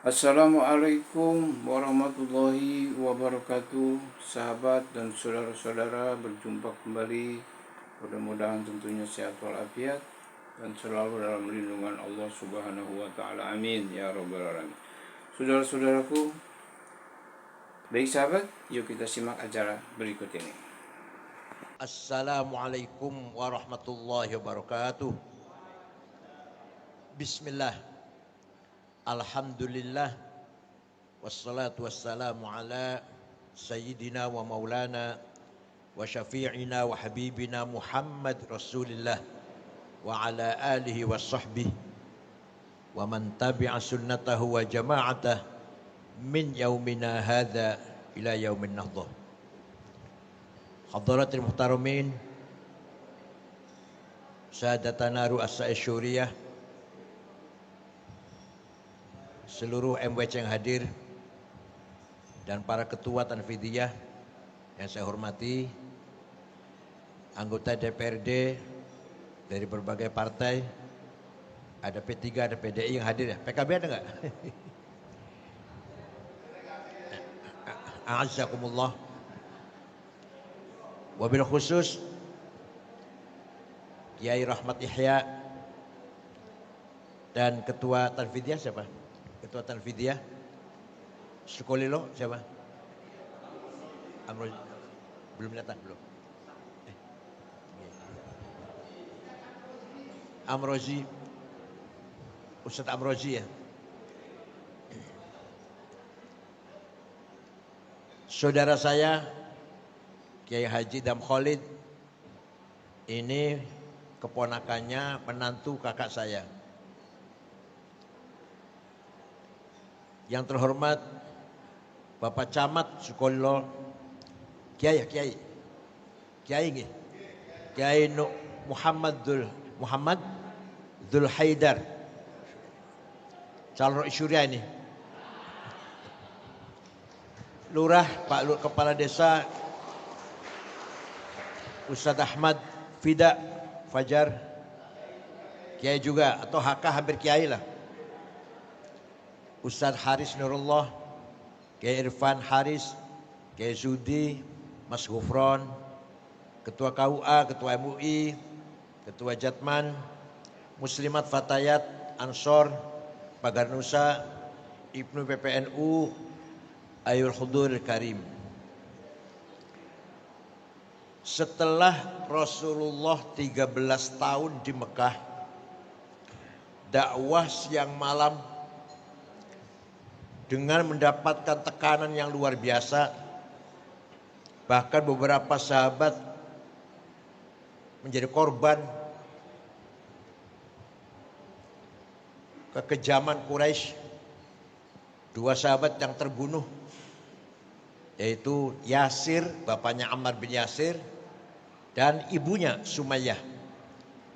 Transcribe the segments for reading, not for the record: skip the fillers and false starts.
Assalamualaikum warahmatullahi wabarakatuh. Sahabat dan saudara-saudara, berjumpa kembali. Mudah-mudahan tentunya sehat walafiat dan selalu dalam lindungan Allah Subhanahu wa taala. Amin ya rabbal alamin. Saudara-saudaraku, baik sahabat, yuk kita simak acara berikut ini. Assalamualaikum warahmatullahi wabarakatuh. Bismillah. Alhamdulillah. Wassalatu wassalamu ala Sayyidina wa maulana wa syafi'ina wa habibina Muhammad Rasulillah wa ala alihi wa sahbihi wa man tabi'a sunnatahu wa jama'atah min yaumina hadha ila yaumin nahdah. Hadaratul muhtaramin, sahadatana ru'asa syuriyah, seluruh MWC yang hadir, dan para ketua Tanfidiyah yang saya hormati, anggota DPRD dari berbagai partai, ada P3, ada PDI yang hadir ya. PKB ada nggak? A'azzakumullah. Wabil khusus Kiai Rahmat Yahya dan Ketua Tanfidiyah siapa? Ketua Tanfidiyah Sukolilo siapa? Amrozi belum datang belum? Amrozi, Ustadz Amrozi ya. Saudara saya Kiai Haji Dam Khalid ini keponakannya menantu kakak saya. Yang terhormat Bapak Camat Sukolilo, Kiai nggih. Kiai Muhammad Dzul Haidar. Calon Syuriah ini. Lurah, Pak Kepala Desa Ustadz Ahmad Fida Fajar. Kiai juga atau HK hampir kiai lah. Ustadz Haris Nurullah, Kiai Irfan Haris, Kiai Zudi, Mas Gufron, Ketua KUA, Ketua MUI, Ketua Jatman, Muslimat Fatayat, Ansor, Pagar Nusa, Ibnu PPNU, Ayul Hudur Karim. Setelah Rasulullah 13 tahun di Mekah, dakwah siang malam dengan mendapatkan tekanan yang luar biasa, bahkan beberapa sahabat menjadi korban kekejaman Quraisy. 2 sahabat yang terbunuh, yaitu Yasir, bapaknya Ammar bin Yasir, dan ibunya Sumayyah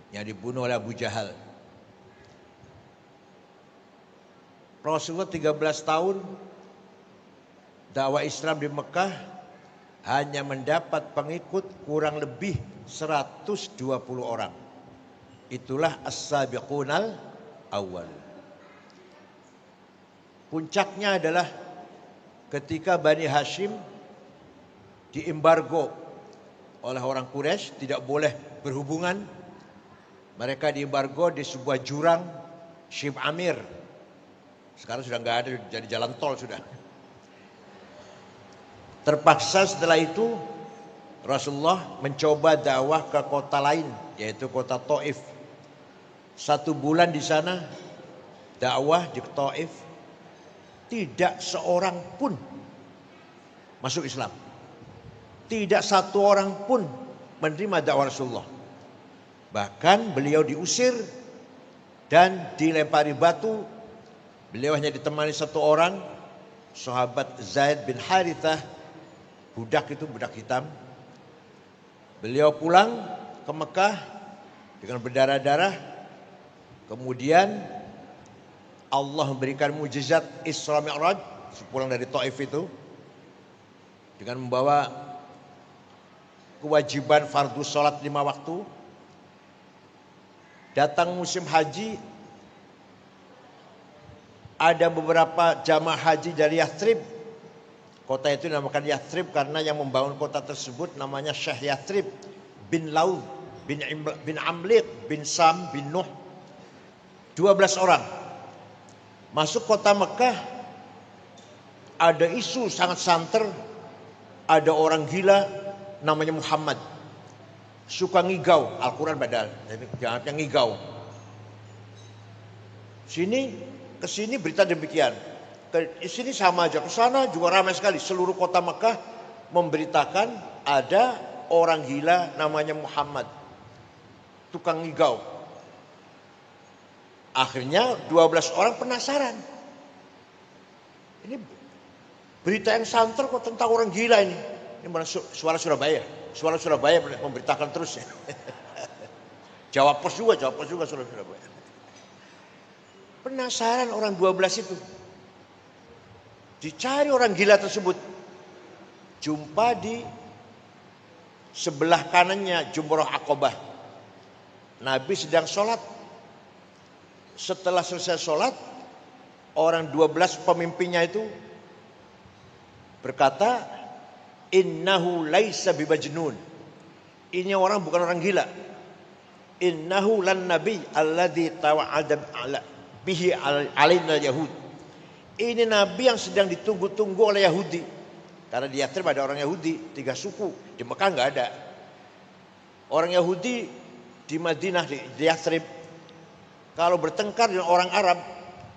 yang dibunuh oleh Abu Jahal. Rasulullah 13 tahun dakwah Islam di Mekah hanya mendapat pengikut kurang lebih 120 orang. Itulah as-sabiqunal awal. Puncaknya adalah ketika Bani Hashim diembargo oleh orang Quraisy, tidak boleh berhubungan. Mereka diembargo di sebuah jurang Syib Amir. Sekarang sudah nggak ada, jadi jalan tol sudah. Terpaksa setelah itu Rasulullah mencoba dakwah ke kota lain, yaitu kota Taif. 1 bulan di sana dakwah di Taif, tidak seorang pun masuk Islam. Tidak satu orang pun menerima dakwah Rasulullah. Bahkan beliau diusir dan dilempari batu. Beliau hanya ditemani 1 orang, sahabat Zaid bin Harithah, budak hitam. Beliau pulang ke Mekah dengan berdarah-darah. Kemudian Allah memberikan mukjizat Isra Mi'raj sepulang dari Taif itu, dengan membawa kewajiban fardu sholat 5 waktu. Datang musim haji, Ada beberapa jamaah haji dari Yathrib. Kota itu dinamakan Yathrib karena yang membangun kota tersebut namanya Syekh Yathrib bin Laud bin Amliq bin Sam bin Nuh. 12 orang. Masuk kota Mekah, ada isu sangat santer, ada orang gila namanya Muhammad. Suka ngigau, Al-Quran padahal, jangan ngigau. Kesini berita demikian. Ke sini sama aja, ke sana juga ramai sekali. Seluruh kota Mekah memberitakan ada orang gila namanya Muhammad, tukang ngigau. Akhirnya 12 orang penasaran. Ini berita yang santer kok tentang orang gila ini. Ini mana suara Surabaya. Suara Surabaya memberitakan terus ya. Jawab pos juga suara Surabaya. Penasaran orang 12 itu. Dicari orang gila tersebut. Jumpa di sebelah kanannya Jumrah Aqabah. Nabi sedang sholat. Setelah selesai sholat, orang 12 pemimpinnya itu berkata, innahu laisa bimajnun. Ini orang bukan orang gila. Innahu lan nabi alladzi tawa'ada bihi alaina yahud. Ini nabi yang sedang ditunggu-tunggu oleh Yahudi. Karena di Yathrib ada orang Yahudi, 3 suku. Di Mekah enggak ada. Orang Yahudi di Madinah, di Yathrib, kalau bertengkar dengan orang Arab,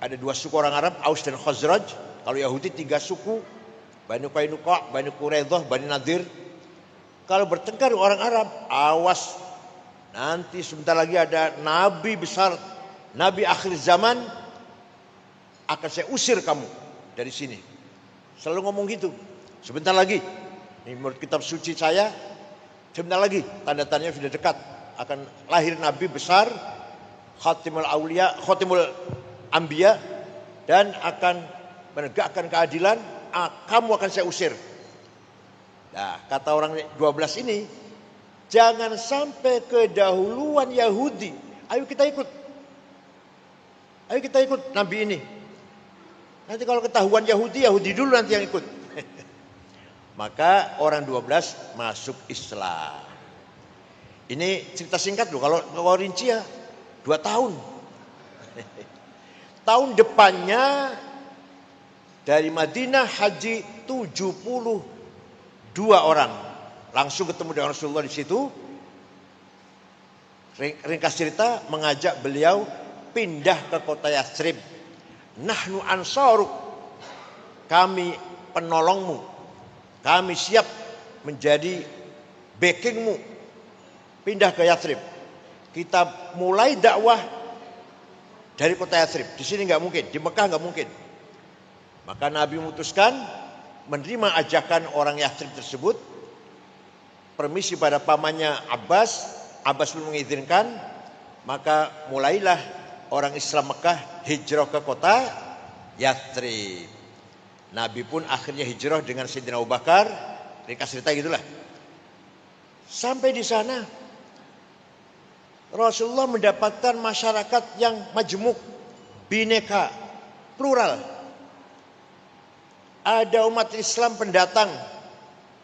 ada 2 suku orang Arab, Aus dan Khazraj. Kalau Yahudi 3 suku, Bani Qainuqa, Bani Quraidah, Bani Nadir. Kalau bertengkar dengan orang Arab, awas. Nanti sebentar lagi ada nabi besar, nabi akhir zaman, akan saya usir kamu dari sini. Selalu ngomong gitu. Sebentar lagi, ini menurut kitab suci saya, sebentar lagi tanda-tandanya sudah dekat. Akan lahir nabi besar, Khatimul Aulia, Khatimul Anbiya, dan akan menegakkan keadilan. Kamu akan saya usir. Nah, kata orang 12 ini, jangan sampai kedahuluan Yahudi. Ayo kita ikut. Ayo kita ikut nabi ini. Nanti kalau ketahuan Yahudi, Yahudi dulu nanti yang ikut. Maka orang 12 masuk Islam. Ini cerita singkat loh. Kalau rinci ya 2 tahun. Tahun depannya dari Madinah haji 72 orang. Langsung ketemu dengan Rasulullah di situ. Ringkas cerita, mengajak beliau pindah ke kota Yathrib. Nahnu ansaruk, kami penolongmu, kami siap menjadi backingmu, pindah ke Yathrib. Kita mulai dakwah dari kota Yathrib. Di sini nggak mungkin, di Mekah nggak mungkin. Maka Nabi memutuskan menerima ajakan orang Yathrib tersebut, permisi pada pamannya Abbas belum mengizinkan, maka mulailah orang Islam Mekah hijrah ke kota Yathrib. Nabi pun akhirnya hijrah dengan Sayyidina Abu Bakar. Ringkas cerita gitulah. Sampai di sana Rasulullah mendapatkan masyarakat yang majmuk, bineka, plural. Ada umat Islam pendatang,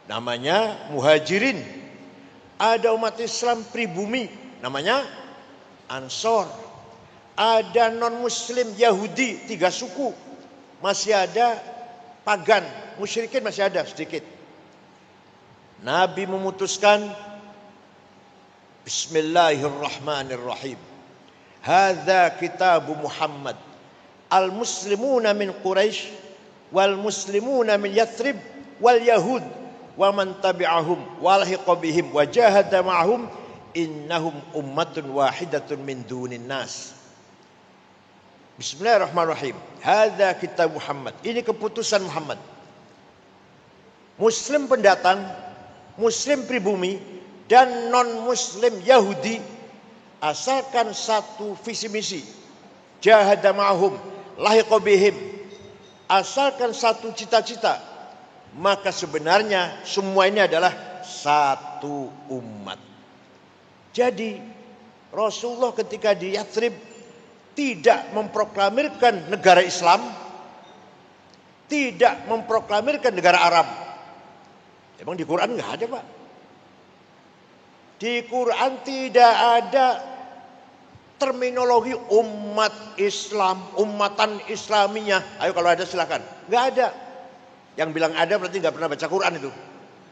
namanya muhajirin. Ada umat Islam pribumi, namanya Ansor. Ada non-muslim Yahudi, 3 suku. Masih ada pagan, musyrikin masih ada sedikit. Nabi memutuskan, Bismillahirrahmanirrahim. Hadza kitabu Muhammad. Al-muslimuna min Quraisy wal muslimuna min Yathrib wal Yahud wa man tabi'ahum wa lahiqa bihim wa jahada ma'hum innahum ummatun wahidatun min dunin nas. Bismillahirrahmanirrahim. Hadza kitab Muhammad. Ini keputusan Muhammad. Muslim pendatang, muslim pribumi, dan non-muslim Yahudi, asalkan satu visi misi, jahada ma'hum, lahiqa bihim, asalkan satu cita-cita, maka sebenarnya semua ini adalah satu umat. Jadi Rasulullah ketika di Yathrib tidak memproklamirkan negara Islam, tidak memproklamirkan negara Arab. Emang di Quran nggak ada, Pak. Di Quran tidak ada terminologi umat Islam, umatan Islamiyah. Ayo kalau ada silakan. Nggak ada. Yang bilang ada berarti nggak pernah baca Quran itu.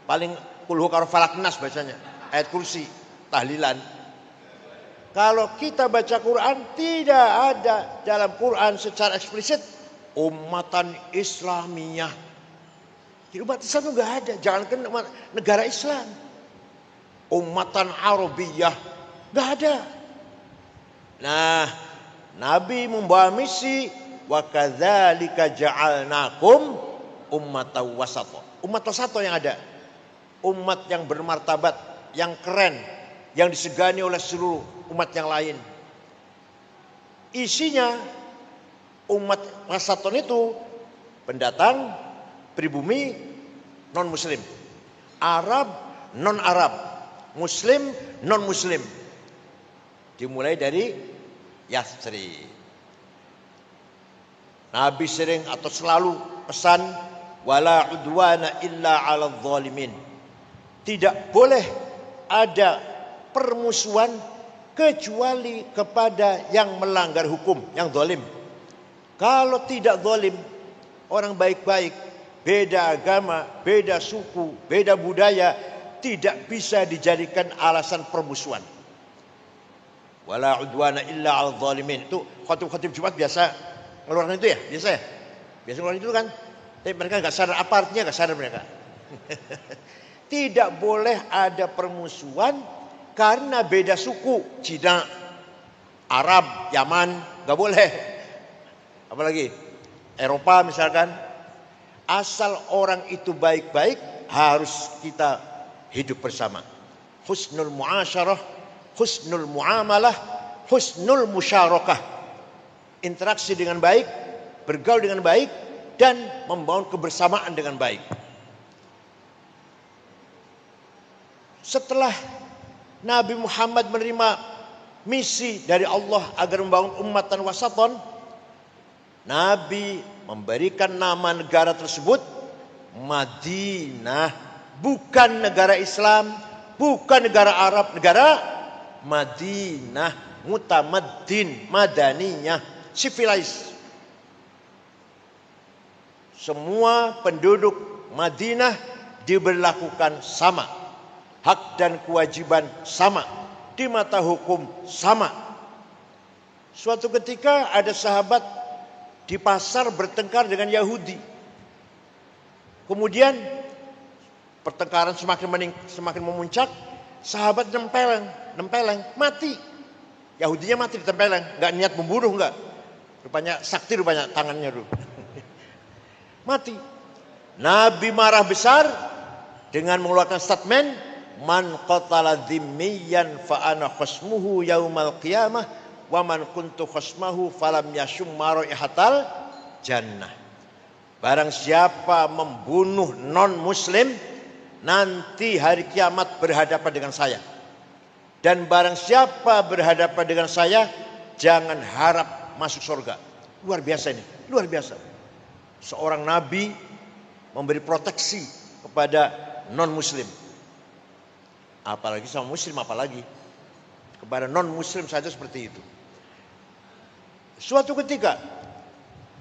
Paling kulhu karo falak nas bacanya. Ayat kursi, tahlilan. Kalau kita baca Quran tidak ada dalam Quran secara eksplisit umatan Islamiyah. Jadi umat Islam itu nggak ada. Jangankan negara Islam. Umatan Arabiyah nggak ada. Nah, Nabi membawa misi wa kadzalika ja'alnakum ummatan wasata. Umat wasata yang ada. Umat yang bermartabat, yang keren, yang disegani oleh seluruh umat yang lain. Isinya umat wasaton itu pendatang, pribumi, non muslim. Arab, non Arab. Muslim, non muslim. Dimulai dari Yathrib. Nabi sering atau selalu pesan wala udwana illa 'alal zalimin. Tidak boleh ada permusuhan kecuali kepada yang melanggar hukum, yang zalim. Kalau tidak zalim, orang baik-baik, beda agama, beda suku, beda budaya, tidak bisa dijadikan alasan permusuhan. Wala udwana illa 'alal zalimin. Itu khatib-khatib Jumat biasa ngeluarin itu ya, biasa ya. Biasa ngeluarin itu kan. Tapi mereka enggak sadar apa artinya, enggak sadar mereka. Tidak boleh ada permusuhan karena beda suku, Cina, Arab, Yaman, enggak boleh. Apalagi Eropa misalkan. Asal orang itu baik-baik harus kita hidup bersama. Husnul muasyarah, husnul muamalah, husnul musyarakah. Interaksi dengan baik, bergaul dengan baik, dan membangun kebersamaan dengan baik. Setelah Nabi Muhammad menerima misi dari Allah agar membangun ummatan wasaton, Nabi memberikan nama negara tersebut Madinah. Bukan negara Islam, bukan negara Arab, negara Madinah, mutamaddin, madaniyah, civilized. Semua penduduk Madinah diberlakukan sama. Hak dan kewajiban sama. Di mata hukum sama. Suatu ketika ada sahabat di pasar bertengkar dengan Yahudi. Kemudian pertengkaran semakin memuncak. Sahabat nempeleng, mati. Yahudinya mati ditempeleng, nggak niat membunuh, nggak. Rupanya sakti tangannya dulu. Mati. Nabi marah besar dengan mengeluarkan statement, man qatala dhimmiyan fa ana khasmuhu yaumal qiyamah wa man kuntu khasmahu falam yashum maraihatal jannah. Barang siapa membunuh non muslim, nanti hari kiamat berhadapan dengan saya. Dan barang siapa berhadapan dengan saya, jangan harap masuk surga. Luar biasa ini, luar biasa. Seorang nabi memberi proteksi kepada non muslim. Apalagi sama muslim, apalagi kepada non muslim saja seperti itu. Suatu ketika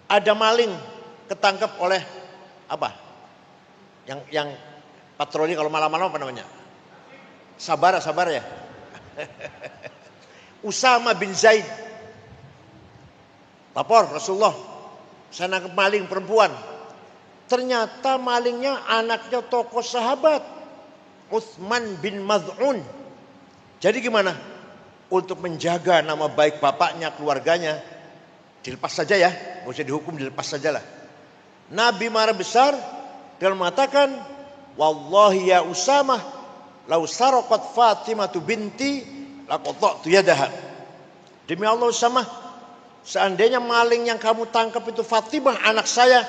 ada maling ketangkap oleh apa? Yang patroli kalau malam-malam apa namanya? Sabar ya. Usama bin Zaid lapor Rasulullah, saya nangkep maling perempuan. Ternyata malingnya anaknya tokoh sahabat Utsman bin Maz'un. Jadi gimana? Untuk menjaga nama baik bapaknya, keluarganya, dilepas saja ya, nggak usah dihukum, dilepas sajalah. Nabi marah besar dan mengatakan, wallahi ya Usamah, lau saraqat Fatimah binti laqata'tu yadaha. Demi Allah Usamah, seandainya maling yang kamu tangkap itu Fatimah anak saya,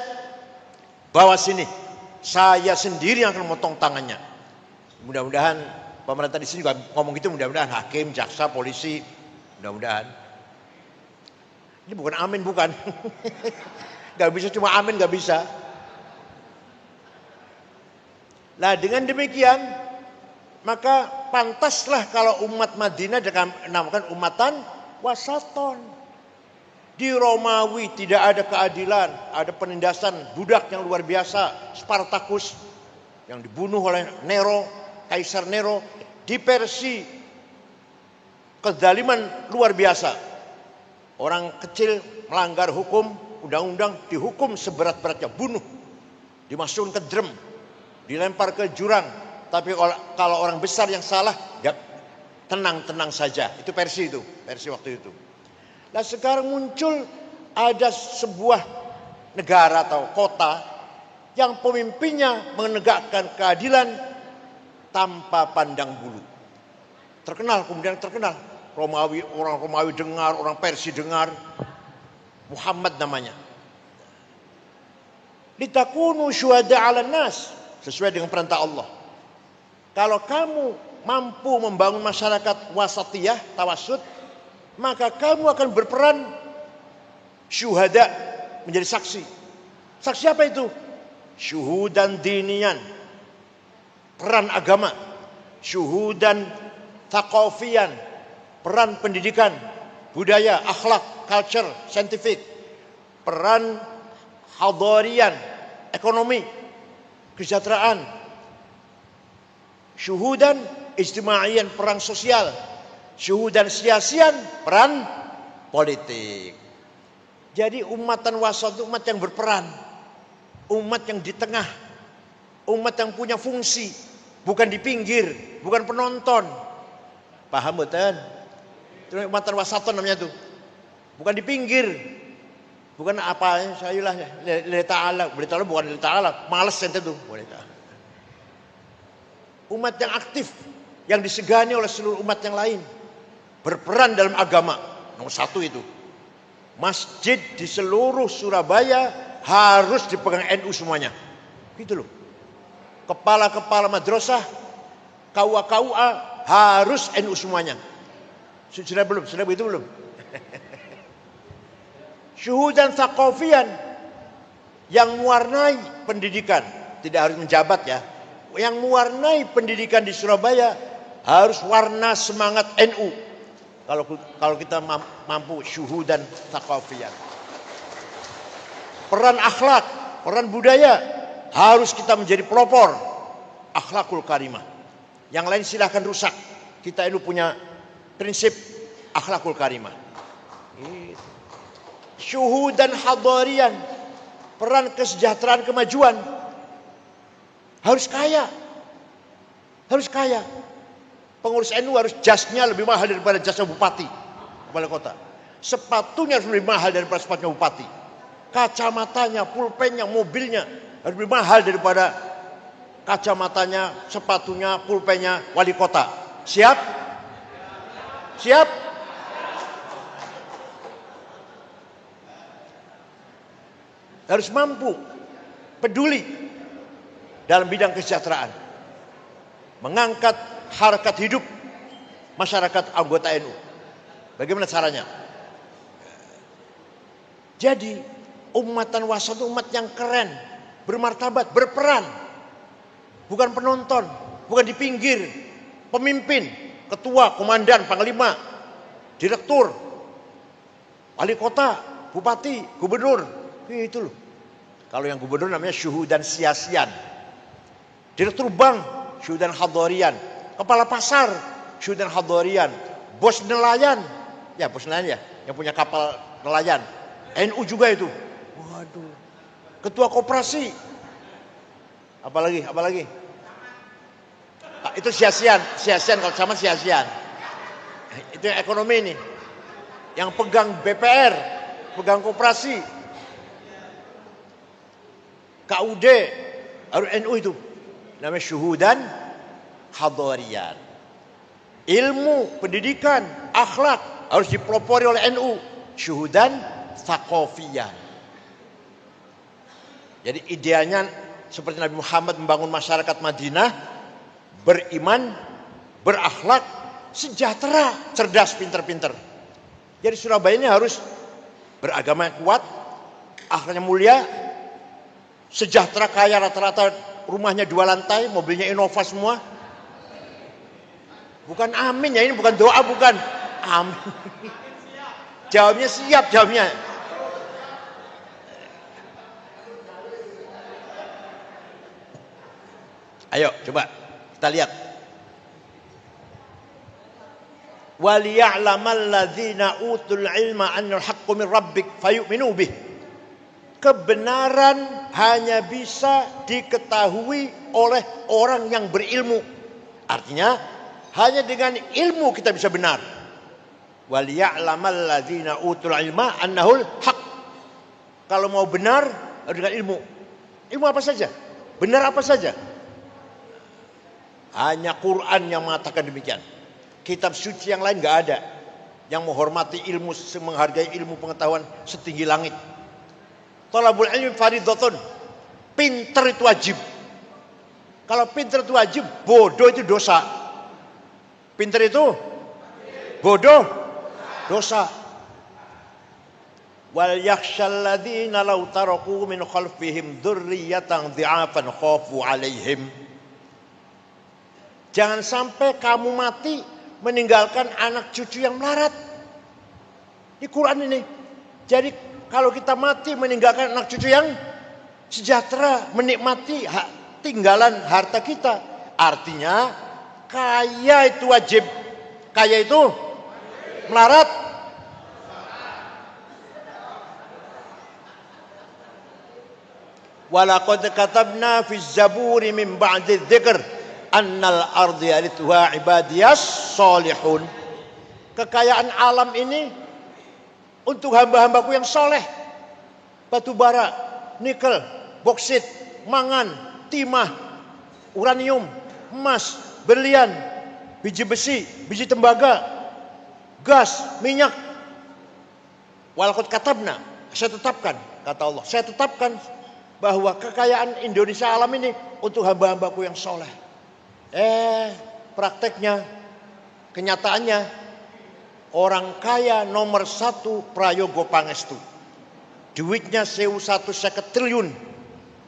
bawa sini, saya sendiri yang akan memotong tangannya. Mudah-mudahan pemerintah di sini juga ngomong gitu, mudah-mudahan hakim, jaksa, polisi, mudah-mudahan. Ini bukan amin, bukan. Gak bisa cuma amin, gak bisa. Nah dengan demikian, maka pantaslah kalau umat Madinah dinamakan umatan wasaton. Di Romawi tidak ada keadilan, ada penindasan budak yang luar biasa, Spartacus yang dibunuh oleh Nero, Kaisar Nero. Di Persia kezaliman luar biasa. Orang kecil melanggar hukum, undang-undang dihukum seberat-beratnya, bunuh, dimasukkan ke drum, dilempar ke jurang. Tapi kalau orang besar yang salah, ya tenang-tenang saja. Itu Persia waktu itu. Nah sekarang muncul ada sebuah negara atau kota yang pemimpinnya menegakkan keadilan tanpa pandang bulu. Kemudian terkenal. Orang Romawi dengar, orang Persia dengar. Muhammad namanya. Litakunu syuhada 'alan nas, sesuai dengan perintah Allah. Kalau kamu mampu membangun masyarakat wasatiyah, tawassut, maka kamu akan berperan syuhada, menjadi saksi. Saksi apa itu? Syuhudan dinian, peran agama. Syuhudan thaqafiyan, peran pendidikan, budaya, akhlak, culture, scientific. Peran hadarian, ekonomi, kesejahteraan. Syuhudan ijtimaiyan, peran sosial. Syuhudan siasian, peran politik. Jadi umatan wasat itu umat yang berperan, umat yang di tengah, umat yang punya fungsi, bukan di pinggir, bukan penonton. Paham betul? Itu umatan wasaton namanya tuh. Bukan di pinggir, bukan apa saya lah lillahi ta'ala, berita bukan lillahi ta'ala, males ente tuh. Umat yang aktif, yang disegani oleh seluruh umat yang lain. Berperan dalam agama, nomor satu itu. Masjid di seluruh Surabaya harus dipegang NU semuanya. Gitu loh. Kepala-kepala madrasah, KUA harus NU semuanya. Sudah belum? Sudah begitu belum? Syuhudan thaqafiyan, yang mewarnai pendidikan. Tidak harus menjabat ya. Yang mewarnai pendidikan di Surabaya harus warna semangat NU. Kalau kita mampu syuhudan thaqafiyan. Peran akhlak, peran budaya, harus kita menjadi pelopor akhlakul karimah. Yang lain silahkan rusak. Kita ini punya prinsip akhlakul karimah. Syuhudan hadarian, peran kesejahteraan kemajuan. Harus kaya. Harus kaya. Pengurus NU harus jasnya lebih mahal daripada jasnya bupati, kepala kota. Sepatunya harus lebih mahal daripada sepatunya bupati. Kacamatanya, pulpennya, mobilnya harus lebih mahal daripada kacamatanya, sepatunya, pulpennya wali kota. Siap? Siap? Harus mampu, peduli dalam bidang kesejahteraan. Mengangkat harkat hidup masyarakat anggota NU. Bagaimana caranya? Jadi umatan wasat itu umat yang keren, bermartabat, berperan. Bukan penonton, bukan di pinggir. Pemimpin, ketua, komandan, panglima, direktur, wali kota, bupati, gubernur. Itu loh. Kalau yang gubernur namanya syuhudan siasian. Direktur bank, syuhudan hadarian. Kepala pasar, syuhudan hadarian. Bos nelayan, ya bos nelayan ya, yang punya kapal nelayan. NU juga itu. Waduh. Ketua koperasi. Apalagi? Itu siasian kalau sama siasian. Itu yang ekonomi nih. Yang pegang BPR, pegang koperasi. KUD, harus NU itu. Namanya syuhudan hadarian. Ilmu, pendidikan, akhlak harus dipelopori oleh NU. Syuhudan thaqafiyan. Jadi idealnya seperti Nabi Muhammad membangun masyarakat Madinah, beriman, berakhlak, sejahtera, cerdas, pinter-pinter. Jadi Surabaya ini harus beragama yang kuat, akhlaknya mulia, sejahtera kaya, rata-rata rumahnya 2 lantai, mobilnya Innova semua. Bukan amin ya, ini bukan doa, bukan amin. Jawabnya siap, jawabnya. Ayo coba kita lihat. Waliya'lamal ladzina utul ilma annal haqqu min rabbik fayu'minu bih. Kebenaran hanya bisa diketahui oleh orang yang berilmu. Artinya hanya dengan ilmu kita bisa benar. Waliya'lamal ladzina utul ilma annahul haq. Kalau mau benar harus dengan ilmu. Ilmu apa saja? Benar apa saja? Hanya Quran yang mengatakan demikian. Kitab suci yang lain nggak ada yang menghormati ilmu, menghargai ilmu pengetahuan setinggi langit. Thalabul ilmi fardhatun. Pinter itu wajib. Kalau pinter itu wajib, bodoh itu dosa. Pinter itu bodoh dosa. Wal yakhshal ladzina law taraku min khalfihim dzurriyyatan dhi'afan khafu 'alaihim. Jangan sampai kamu mati meninggalkan anak cucu yang melarat. Di Quran ini. Jadi kalau kita mati meninggalkan anak cucu yang sejahtera, menikmati tinggalan harta kita. Artinya kaya itu wajib. Kaya itu melarat. Walaqad katabna fi zaburi min ba'di dzikr annal ardi yarithuha ibadiyas solihun. Kekayaan alam ini untuk hamba-hambaku yang soleh. Batu bara, nikel, boksit, mangan, timah, uranium, emas, berlian, biji besi, biji tembaga, gas, minyak. Walaqad katabna, saya tetapkan, kata Allah, saya tetapkan bahwa kekayaan Indonesia alam ini untuk hamba-hambaku yang soleh. Prakteknya, kenyataannya, orang kaya nomor 1 Prayogo Pangestu. Duitnya 1.150 triliun.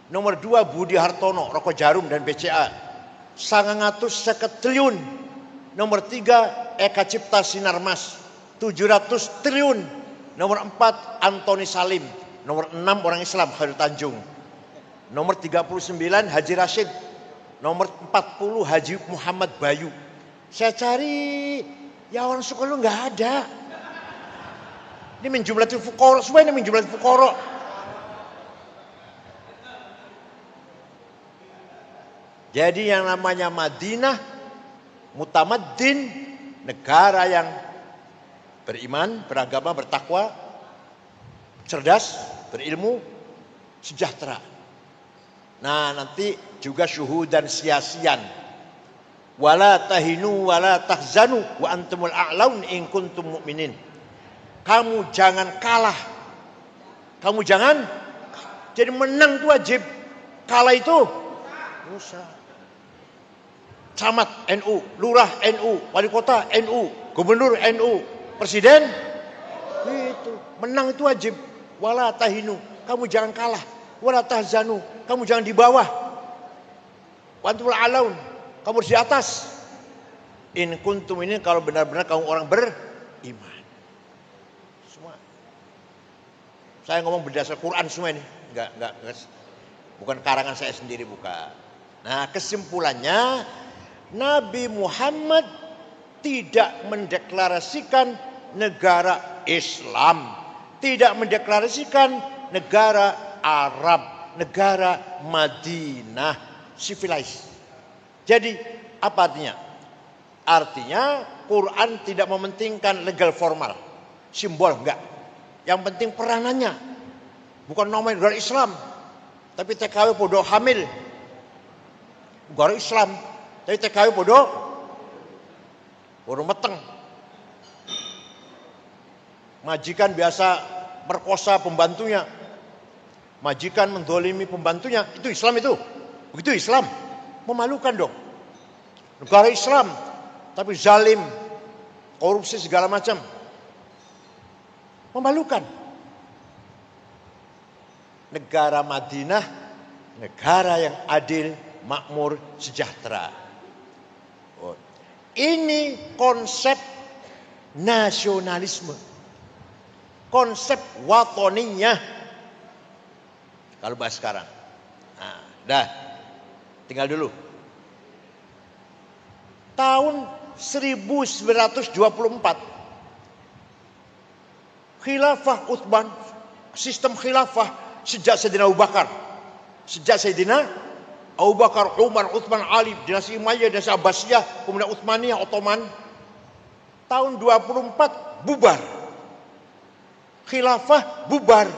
Nomor 2 Budi Hartono, Roko Jarum dan BCA. 950 triliun. Nomor 3 Eka Cipta Sinarmas, 700 triliun. Nomor 4 Antoni Salim. Nomor 6 orang Islam Khairul Tanjung. Nomor 39 Haji Rashid. Nomor 40 Haji Muhammad Bayu. Saya cari, ya orang Sukarno nggak ada. Ini menjumlatil fuqara, semua ini menjumlatil fuqara. Jadi yang namanya Madinah, mutamaddin, negara yang beriman, beragama, bertakwa, cerdas, berilmu, sejahtera. Nah nanti juga syuhudan siasian. Wala tahinu wala tahzanu wa antumul a'laun in kuntum mu'minin. Kamu jangan kalah. Kamu jangan. Jadi menang itu wajib. Kalah itu dosa. Camat NU, lurah NU, wali kota NU, gubernur NU, presiden itu menang itu wajib. Wala tahinu, kamu jangan kalah. Wala tahzanu, kamu jangan di bawah. Wantul alaun, kamu harus di atas. In kuntum ini kalau benar-benar kamu orang beriman. Semua. Saya ngomong berdasar Quran semua ini. Enggak. Bukan karangan saya sendiri, bukan. Nah, kesimpulannya Nabi Muhammad tidak mendeklarasikan negara Islam, tidak mendeklarasikan negara Arab, negara Madinah, civilized. Jadi apa artinya? Artinya Quran tidak mementingkan legal formal, simbol enggak. Yang penting peranannya. Bukan namanya negara Islam, tapi TKW podo hamil. Negara Islam, tapi TKW podo meteng. Majikan biasa merkosa pembantunya. Majikan mendolimi pembantunya, itu Islam itu. Begitu Islam, memalukan dong. Negara Islam, tapi zalim, korupsi segala macam. Memalukan. negara Madinah, negara yang adil, makmur, sejahtera. Ini konsep nasionalisme, konsep watoniyah kalau bahas sekarang. Nah, dah, tinggal dulu. Tahun 1924, Khilafah Utsman, sistem khilafah sejak Sayyidina Abu Bakar. Sejak Sayyidina Abu Bakar, Umar, Utsman, Ali, dinasti Umayyah, dinasti Abbasiyah, kemudian Utsmaniyah, Ottoman. Tahun 24 bubar. Khilafah bubar.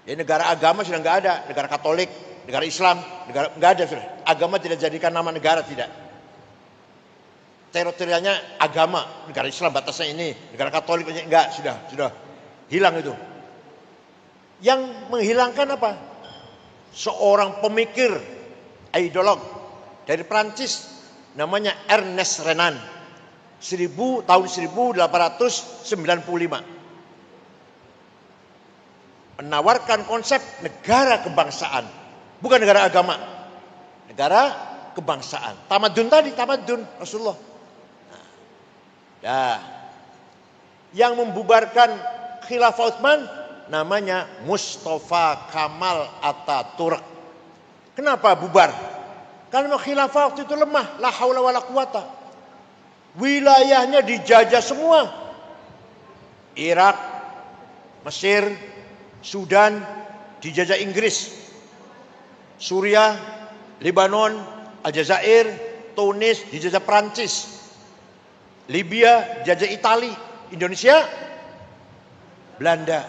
Ya, negara agama sudah nggak ada, negara Katolik, negara Islam, negara nggak ada sudah. Agama tidak jadikan nama negara, tidak. Teritorialnya agama, negara Islam batasnya ini, negara Katolik enggak, sudah hilang itu. Yang menghilangkan apa? Seorang pemikir, ideolog dari Prancis, namanya Ernest Renan, tahun 1895, menawarkan konsep negara kebangsaan, bukan negara agama, negara kebangsaan. Tamadun tadi, tamadun Rasulullah. Nah, yang membubarkan Khilafah Utsman namanya Mustafa Kamal Ataturk. Kenapa bubar? Karena khilafah waktu itu lemah, la haula wala quwata. Wilayahnya dijajah semua. Irak, Mesir, Sudan dijajah Inggris. Suriah, Lebanon, Aljazair, Tunis dijajah Prancis. Libya dijajah Itali, Indonesia Belanda.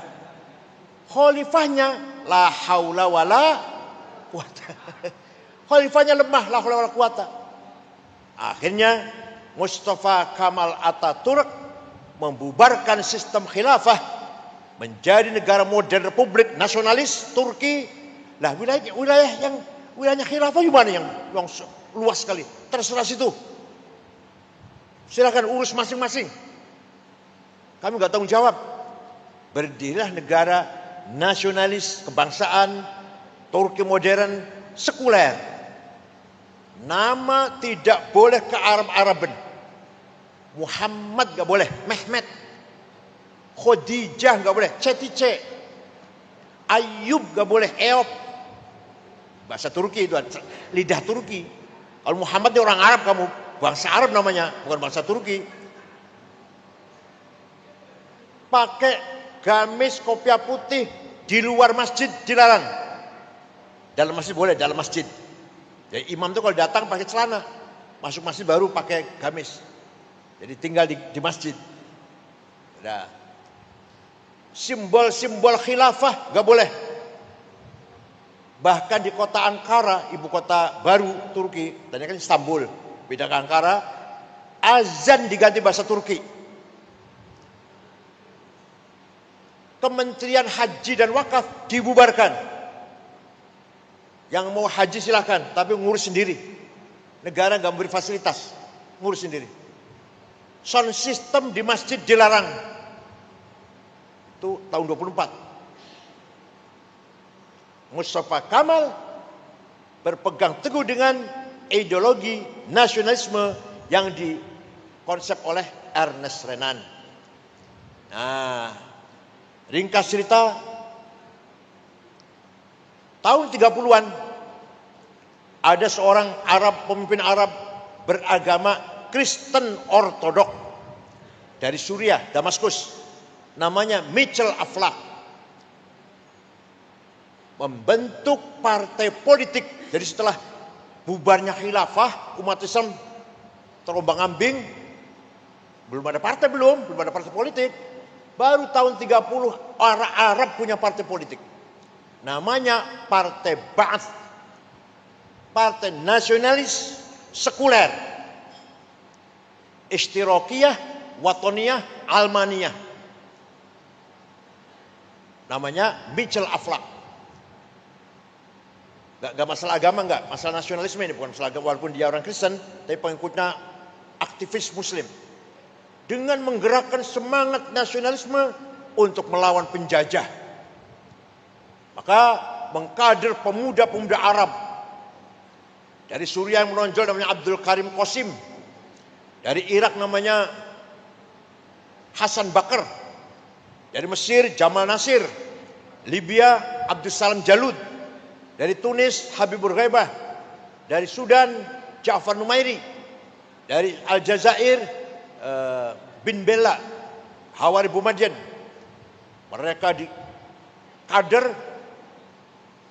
Khalifahnya la haula wala quwata. Khalifahnya lemah, la haula wala quwata. Akhirnya Mustafa Kamal Ataturk membubarkan sistem khilafah menjadi negara modern republik nasionalis Turki. Lah wilayahnya khilafah gimana yang luas sekali. Terserah situ. Silakan urus masing-masing. Kami nggak tanggung jawab. Berdirilah negara nasionalis kebangsaan Turki modern sekuler. Nama tidak boleh ke Arab-Araban. Muhammad nggak boleh, Mehmet. Khadijah nggak boleh, Cetice. Ayub nggak boleh, Eop. Bahasa Turki itu, lidah Turki. Kalau Muhammad itu orang Arab, kamu bangsa Arab namanya, bukan bangsa Turki. Pakai gamis kopiah putih di luar masjid dilarang. Dalam masjid boleh, dalam masjid. Jadi imam itu kalau datang pakai celana, masuk masjid baru pakai gamis. Jadi tinggal di masjid. Nah, simbol-simbol khilafah gak boleh. Bahkan di kota Ankara, ibu kota baru Turki, tadinya kan Istanbul, beda ke Ankara, azan diganti bahasa Turki. Kementerian Haji dan Wakaf dibubarkan. Yang mau haji silahkan, tapi ngurus sendiri. Negara gak memberi fasilitas, ngurus sendiri. Sound system di masjid dilarang. Itu tahun 24. Mustafa Kamal berpegang teguh dengan ideologi nasionalisme yang dikonsep oleh Ernest Renan. Nah, ringkas cerita, tahun 30-an ada seorang pemimpin Arab beragama Kristen Ortodok dari Suriah, Damaskus, namanya Mitchell Aflaq, membentuk partai politik. Jadi setelah bubarnya khilafah, umat Islam terombang-ambing, belum ada partai politik. Baru tahun 30 orang Arab punya partai politik. Namanya Partai Ba'ath, partai nasionalis sekuler, Ishtirakiyah, Watoniyah, Almaniyah. Namanya Mitchell Aflaq. Gak masalah agama, gak masalah nasionalisme ini, bukan masalah agama, walaupun dia orang Kristen, tapi pengikutnya aktivis Muslim. Dengan menggerakkan semangat nasionalisme untuk melawan penjajah. Maka mengkader pemuda-pemuda Arab. Dari Suriah yang menonjol namanya Abdul Karim Qasim. Dari Irak namanya Hasan Bakr. Dari Mesir Jamal Nasir. Libya Abdus Salam Jalud. Dari Tunis Habibur Ghaibah. Dari Sudan Ja'far Numairi. Dari Aljazair bin Bella, Hawari Boumediene. Mereka dikader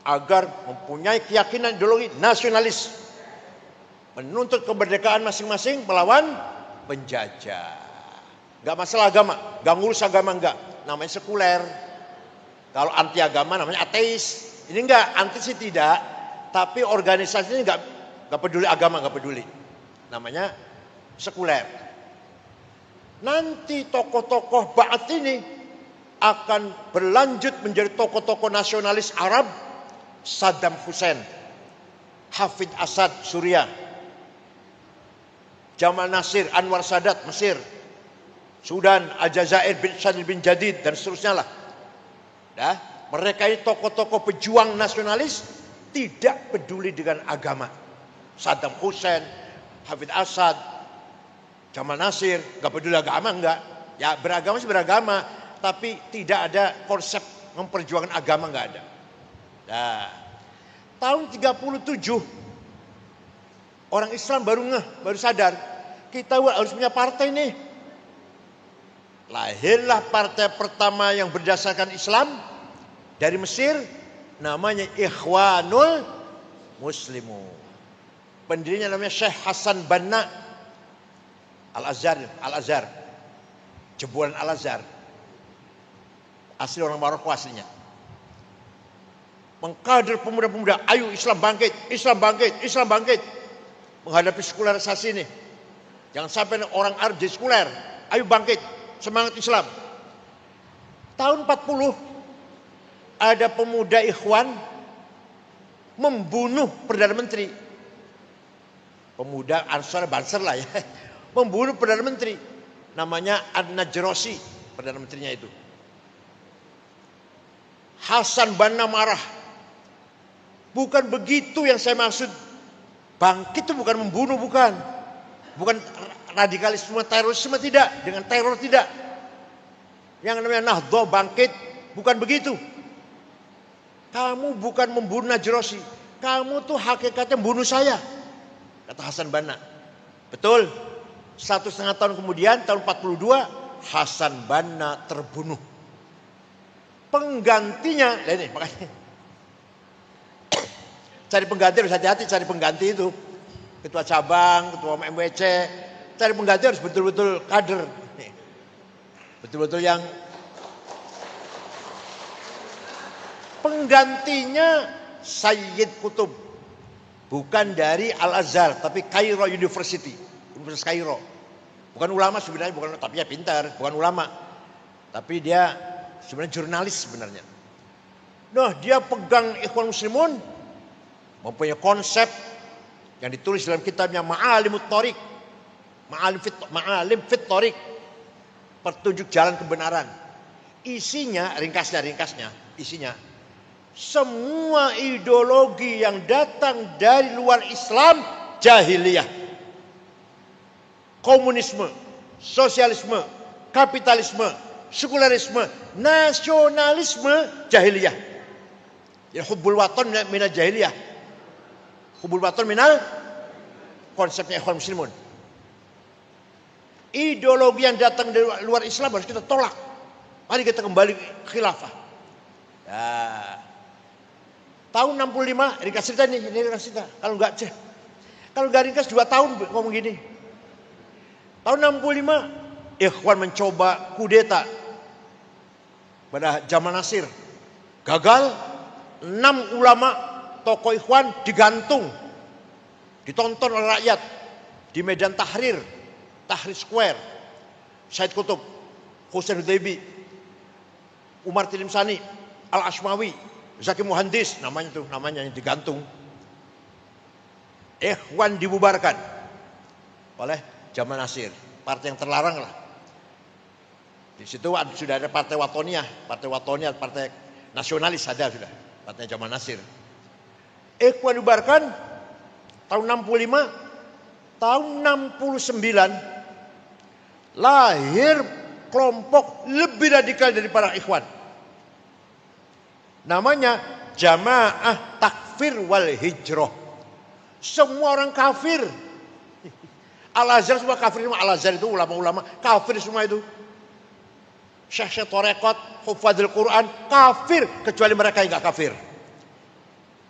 agar mempunyai keyakinan ideologi nasionalis, menuntut kemerdekaan masing-masing melawan penjajah. Gak masalah agama, gak ngurus agama, enggak. Namanya sekuler. Kalau anti agama namanya ateis. Ini enggak, anti sih tidak, tapi organisasinya gak peduli agama, gak peduli. Namanya sekuler. Nanti tokoh-tokoh Ba'ath ini akan berlanjut menjadi tokoh-tokoh nasionalis Arab. Saddam Hussein, Hafid Asad Suriah, Jamal Nasir, Anwar Sadat Mesir, Sudan, Aljazair bin Syadil bin Jadid, dan seterusnya lah. Nah, mereka ini tokoh-tokoh pejuang nasionalis, tidak peduli dengan agama. Saddam Hussein, Hafid Asad, Jamal Nasir, gak peduli agama, enggak. Ya beragama sih beragama, tapi tidak ada konsep memperjuangkan agama, enggak ada. Nah, tahun 37 orang Islam baru sadar, kita harus punya partai nih. Lahirlah partai pertama yang berdasarkan Islam dari Mesir, namanya Ikhwanul Muslimun. Pendirinya namanya Syekh Hasan Banna Al-Azhar, jebolan Al-Azhar. Asli orang Maroko aslinya. Mengkader pemuda-pemuda, ayo Islam bangkit, Islam bangkit, Islam bangkit. Menghadapi sekularisasi ini. Jangan sampai orang Arab jadi sekuler. Ayo bangkit, semangat Islam. Tahun 40 ada pemuda Ikhwan membunuh Perdana Menteri. Pemuda Ansar Banser lah ya. Membunuh Perdana Menteri. Namanya An-Najrosi, Perdana Menterinya itu. Hasan Banna marah. Bukan begitu yang saya maksud. Bangkit itu bukan membunuh, bukan. Bukan radikalisme, terorisme, tidak. Dengan teror, tidak. Yang namanya Nahdlatul bangkit, bukan begitu. Kamu bukan membunuh Najrosi. Kamu tuh hakikatnya membunuh saya. Kata Hasan Banna. Betul. 1,5 tahun kemudian, tahun 42, Hasan Banna terbunuh. Penggantinya, ini makanya. Cari pengganti harus hati-hati, cari pengganti itu. Ketua cabang, ketua MWC. Cari pengganti harus betul-betul kader. Betul-betul yang penggantinya Sayyid Qutb. Bukan dari Al-Azhar, tapi Cairo University. Universitas Cairo. Bukan ulama sebenarnya, tapi ya pintar, bukan ulama. Tapi dia sebenarnya jurnalis sebenarnya. Nah, dia pegang Ikhwan Muslimun, mempunyai konsep yang ditulis dalam kitabnya Ma'alimut Thoriq. Ma'alim fit Thoriq. Petunjuk jalan kebenaran. Isinya, ringkasnya, isinya. Semua ideologi yang datang dari luar Islam, jahiliyah. Komunisme, sosialisme, kapitalisme, sekularisme, nasionalisme, jahiliyah. Ya, hubbul watan minal jahiliyah. Hubbul watan minal konsepnya Ikhwan Muslimun. Ideologi yang datang dari luar Islam harus kita tolak. Mari kita kembali khilafah. Nah, tahun 65, ringkas cerita nih, ini ringkas cerita. Kalau nggak ringkas 2 tahun ngomong gini. Tahun 65, Ikhwan mencoba kudeta pada Jamal Nasir. Gagal, 6 ulama tokoh Ikhwan digantung. Ditonton oleh rakyat di Medan Tahrir Square. Said Qutb, Hussein Hudaybi, Umar Tilimsani, Al-Ashmawi, Zaki Muhandis, namanya yang digantung. Ikhwan dibubarkan oleh Jamal Nasir, partai yang terlarang lah. Di situ sudah ada partai Watoniyah, partai nasionalis ada sudah. katanya Jamal Nasir. Ikhwan dibubarkan tahun 65, tahun 69 lahir kelompok lebih radikal dari para ikhwan. Namanya Jamaah Takfir wal Hijrah. Semua orang kafir. Al-Azhar semua kafir, semua Al-Azhar itu ulama-ulama kafir semua itu. Syekh-syekh tarekat, hufadzul Quran kafir kecuali mereka yang enggak kafir.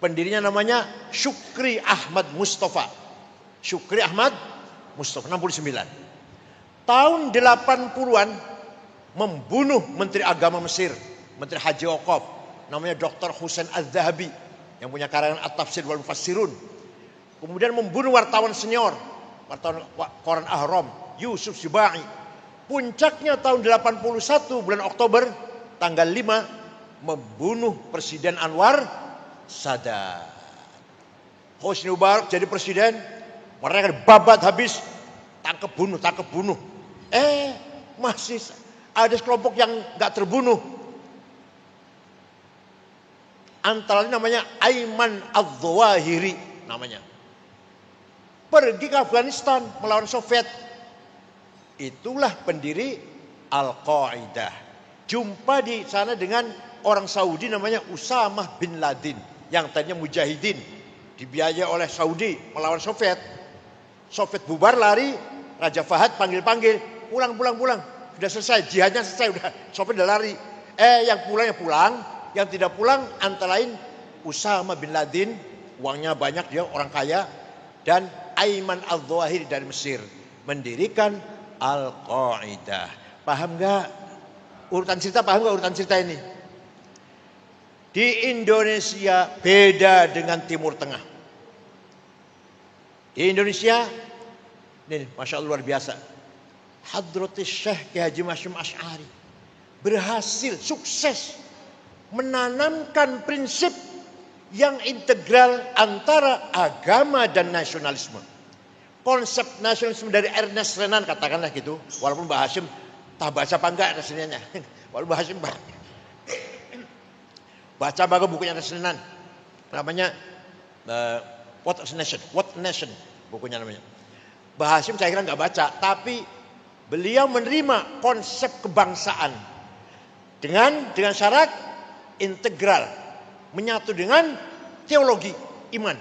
Pendirinya namanya Syukri Ahmad Mustafa. Syukri Ahmad Mustafa 69. Tahun 80-an membunuh Menteri Agama Mesir, Menteri Haji Waqaf, namanya Dr. Husain Az-Zahabi yang punya karangan At-Tafsir wal Mufassirun. Kemudian membunuh wartawan senior, wartawan Koran Ahram, Yusuf Zubai. Puncaknya tahun 81 bulan Oktober tanggal 5 membunuh Presiden Anwar Sadat. Hosni Mubarak jadi presiden, mereka babat habis, tangkap bunuh. Masih ada kelompok yang nggak terbunuh. Antara lain namanya Aiman Az-Zawahiri namanya. Pergi ke Afghanistan melawan Soviet. Itulah pendiri Al-Qaeda. Jumpa di sana dengan orang Saudi namanya Usamah bin Laden yang tadinya mujahidin, dibiayai oleh Saudi melawan Soviet. Soviet bubar, lari, Raja Fahad panggil-panggil, pulang. Sudah selesai, jihadnya selesai, udah Soviet udah lari. Yang pulang, yang tidak pulang antara lain Usamah bin Laden, uangnya banyak, dia orang kaya, dan Aiman Az-Zawahiri dari Mesir mendirikan Al-Qaeda. Paham nggak urutan cerita ini? Di Indonesia beda dengan Timur Tengah. Di Indonesia ini Masya Allah luar biasa. Hadratus Syekh Ki Haji Masyum Asy'ari berhasil sukses menanamkan prinsip yang integral antara agama dan nasionalisme. Konsep nasionalisme dari Ernest Renan katakanlah gitu, walaupun Mbak Hashim tak baca apa enggak Ernest Renan, walaupun Mbak Hashim baca bagus bukunya Ernest Renan, namanya What Nation bukunya namanya. Mbak Hashim saya kira enggak baca, tapi beliau menerima konsep kebangsaan dengan syarat integral, menyatu dengan teologi iman.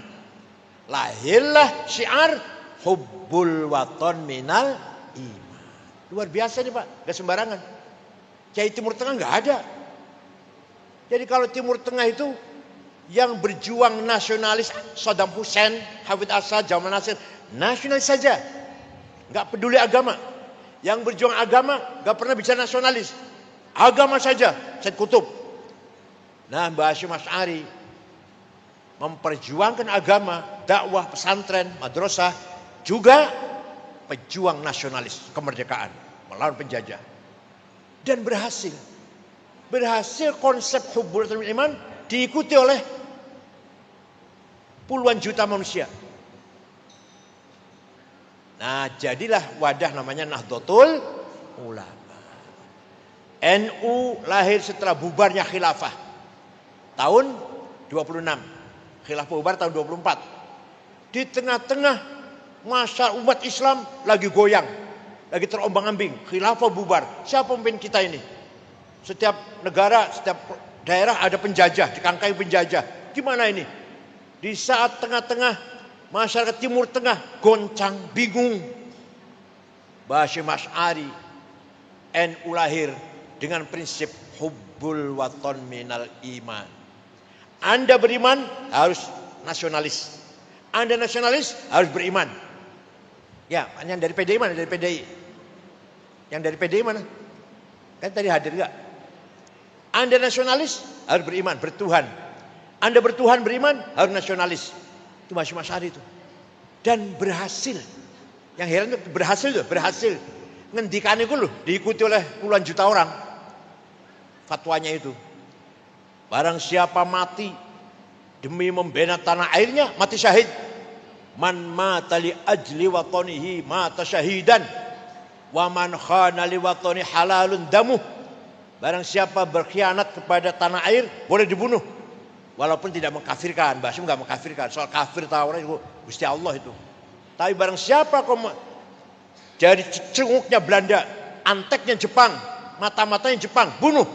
Lahirlah syiar hubbul waton minal iman. Luar biasa nih Pak, gak sembarangan. Kiai Timur Tengah gak ada. Jadi kalau Timur Tengah itu yang berjuang nasionalis Saddam Hussein, Hafid Assad, Jamal Nasir, nasionalis saja, gak peduli agama. Yang berjuang agama gak pernah bicara nasionalis, agama saja, Said Qutb. Nah, Mbah Hashim Asy'ari memperjuangkan agama, dakwah, pesantren, madrasah, juga pejuang nasionalis kemerdekaan melawan penjajah, dan berhasil konsep hubbul iman diikuti oleh puluhan juta manusia. Nah, jadilah wadah namanya Nahdlatul Ulama. NU lahir setelah bubarnya khilafah tahun 26, khilafah bubar tahun 24. Di tengah-tengah masa umat Islam lagi goyang, lagi terombang-ambing, khilafah bubar. Siapa pemimpin kita ini? Setiap negara, setiap daerah ada penjajah, dikangkai penjajah. Gimana ini? Di saat tengah-tengah masyarakat Timur Tengah goncang, bingung, Mbah Hashim Asy'ari NU lahir dengan prinsip hubbul waton minal iman. Anda beriman harus nasionalis. Anda nasionalis harus beriman. Ya, yang dari PDI mana? Dari PDI. Yang dari PDI mana? Kan tadi hadir enggak? Anda nasionalis harus beriman, bertuhan. Anda bertuhan beriman harus nasionalis. Itu Mbah Hashim Asy'ari itu. Dan berhasil. Yang heran itu berhasil. Ngendikan itu loh diikuti oleh puluhan juta orang. Fatwanya itu. Barang siapa mati demi membela tanah airnya, mati syahid. Man mata li ajli watanihi mata syahidan. Wa man khana li watani halalun damuh. Barang siapa berkhianat kepada tanah air boleh dibunuh. Walaupun tidak mengkafirkan, Mbah Hashim nggak mengkafirkan. Soal kafir Taurat itu Gusti Allah itu. Tapi barang siapa jadi cenguknya Belanda, anteknya Jepang, mata-matanya Jepang, bunuh.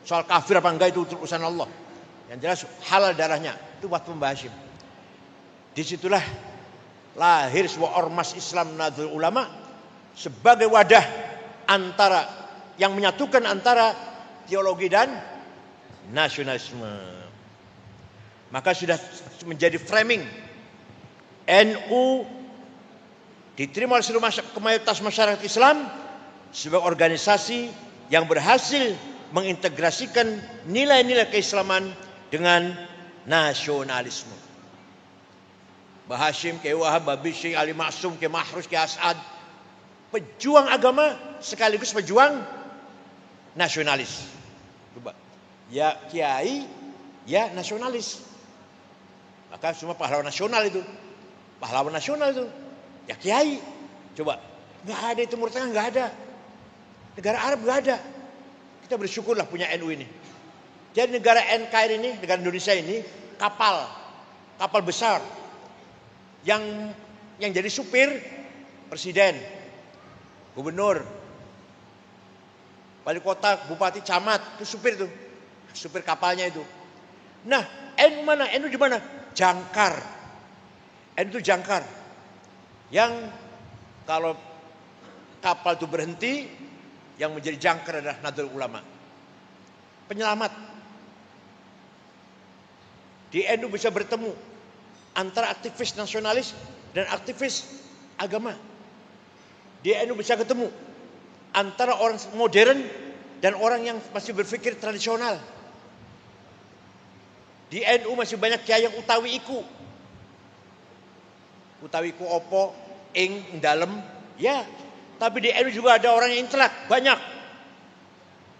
Soal kafir apa enggak itu urusan Allah. Yang jelas halal darahnya itu fatwa Mbah Hashim. Disitulah lahir sebuah ormas Islam Nahdlatul Ulama sebagai wadah antara yang menyatukan antara teologi dan nasionalisme. Maka sudah menjadi framing NU diterima oleh seluruh mayoritas masyarakat Islam sebagai organisasi yang berhasil mengintegrasikan nilai-nilai keislaman dengan nasionalisme. Mbah Hashim, Kiai Wahab, Mbah Bisri, Ali Maksum, Kiai Mahrus, Kiai As'ad, pejuang agama sekaligus pejuang nasionalis. Coba, ya kiai, ya nasionalis. Maka semua pahlawan nasional itu, ya kiai. Coba, nggak ada itu Timur Tengah, nggak ada. Negara Arab nggak ada. Kita bersyukurlah punya NU ini. Jadi negara NKRI ini, negara Indonesia ini, kapal besar yang jadi supir presiden, gubernur, wali kota, bupati, camat, itu supir kapalnya itu. Nah, NU mana? NU di mana? Jangkar. NU itu jangkar. Yang kalau kapal itu berhenti, yang menjadi jangkar adalah Nahdlatul Ulama. Penyelamat. Di NU bisa bertemu antara aktivis nasionalis dan aktivis agama. Di NU bisa ketemu antara orang modern dan orang yang masih berpikir tradisional. Di NU masih banyak kiai yang utawi iku. Utawi iku opo, ing dalem, ya. Tapi di NU juga ada orang yang intelek, banyak.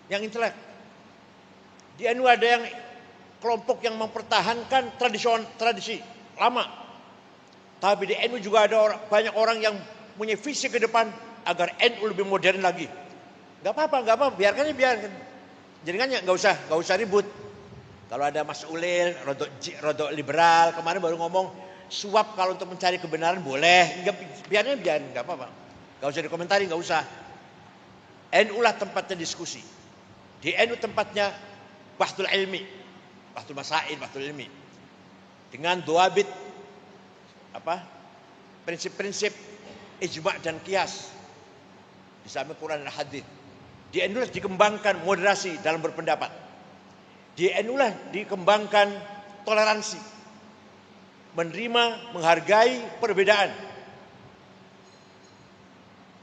Yang intelek. Di NU ada yang kelompok yang mempertahankan tradisi lama. Tapi di NU juga ada banyak orang yang punya visi ke depan agar NU lebih modern lagi. Gak apa-apa, biarkan. Jadi kan nggak usah ribut. Kalau ada Mas Ulil, rodok liberal, kemarin baru ngomong suap kalau untuk mencari kebenaran boleh, biarin, nggak apa-apa. Nggak usah dikomentari, nggak usah. NU lah tempatnya diskusi. Di NU tempatnya bahtul ilmi, bahtul masail, bahtul ilmi. Dengan doabit, prinsip-prinsip ijma' dan qiyas. Di samping Quran dan hadis. Di NU lah dikembangkan moderasi dalam berpendapat. Di NU lah dikembangkan toleransi, menerima, menghargai perbedaan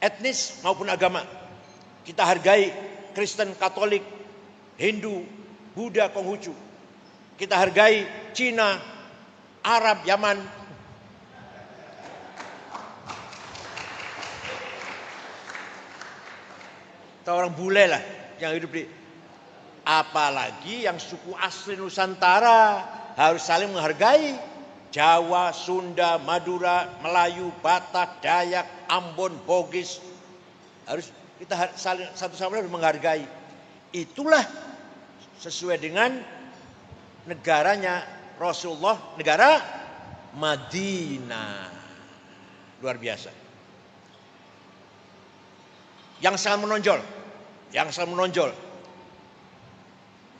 etnis maupun agama. Kita hargai Kristen, Katolik, Hindu, Buddha, Konghucu. Kita hargai Cina, Arab, Yaman. Kita orang bule lah yang hidup di. Apalagi yang suku asli Nusantara harus saling menghargai. Jawa, Sunda, Madura, Melayu, Batak, Dayak, Ambon, Bugis. Harus kita saling satu sama lain menghargai. Itulah sesuai dengan negaranya Rasulullah, negara Madinah. Luar biasa. Yang sangat menonjol.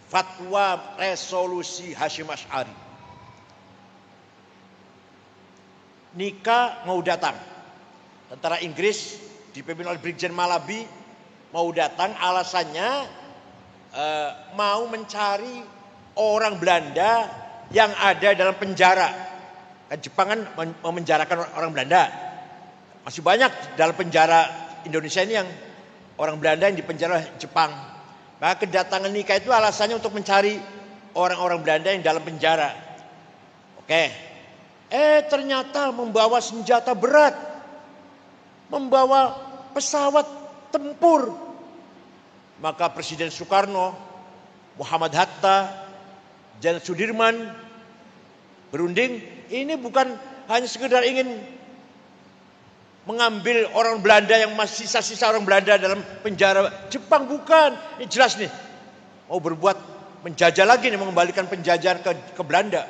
Fatwa resolusi Hasyim Asy'ari. Nikah mau datang. Tentara Inggris dipimpin oleh Brigjen Malabi mau datang, alasannya mau mencari orang Belanda yang ada dalam penjara. Kan Jepang kan memenjarakan orang Belanda. Masih banyak dalam penjara Indonesia ini yang orang Belanda yang dipenjara Jepang. Maka kedatangan nikah itu alasannya untuk mencari orang-orang Belanda yang dalam penjara. Oke. Ternyata membawa senjata berat. Membawa pesawat tempur. Maka Presiden Soekarno, Muhammad Hatta, Jenderal Sudirman berunding, ini bukan hanya sekedar ingin mengambil orang Belanda yang masih sisa-sisa orang Belanda dalam penjara Jepang, bukan. Ini jelas nih, mau berbuat menjajah lagi nih, mengembalikan penjajahan ke Belanda.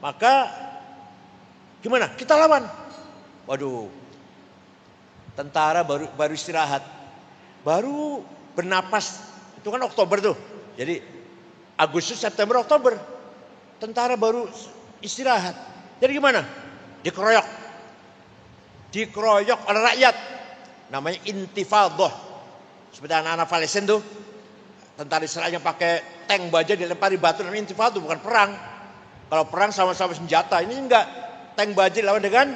Maka gimana? Kita lawan. Waduh, tentara baru istirahat, baru bernapas. Itu kan Oktober tuh. Jadi Agustus, September, Oktober, tentara baru istirahat. Jadi gimana? Dikeroyok oleh rakyat. Namanya intifadah. Seperti anak-anak Palestina tuh, tentara Israelnya pakai tank baja dilempari batu, namanya intifadah, bukan perang. Kalau perang sama-sama senjata, ini enggak. Tank baja dilawan dengan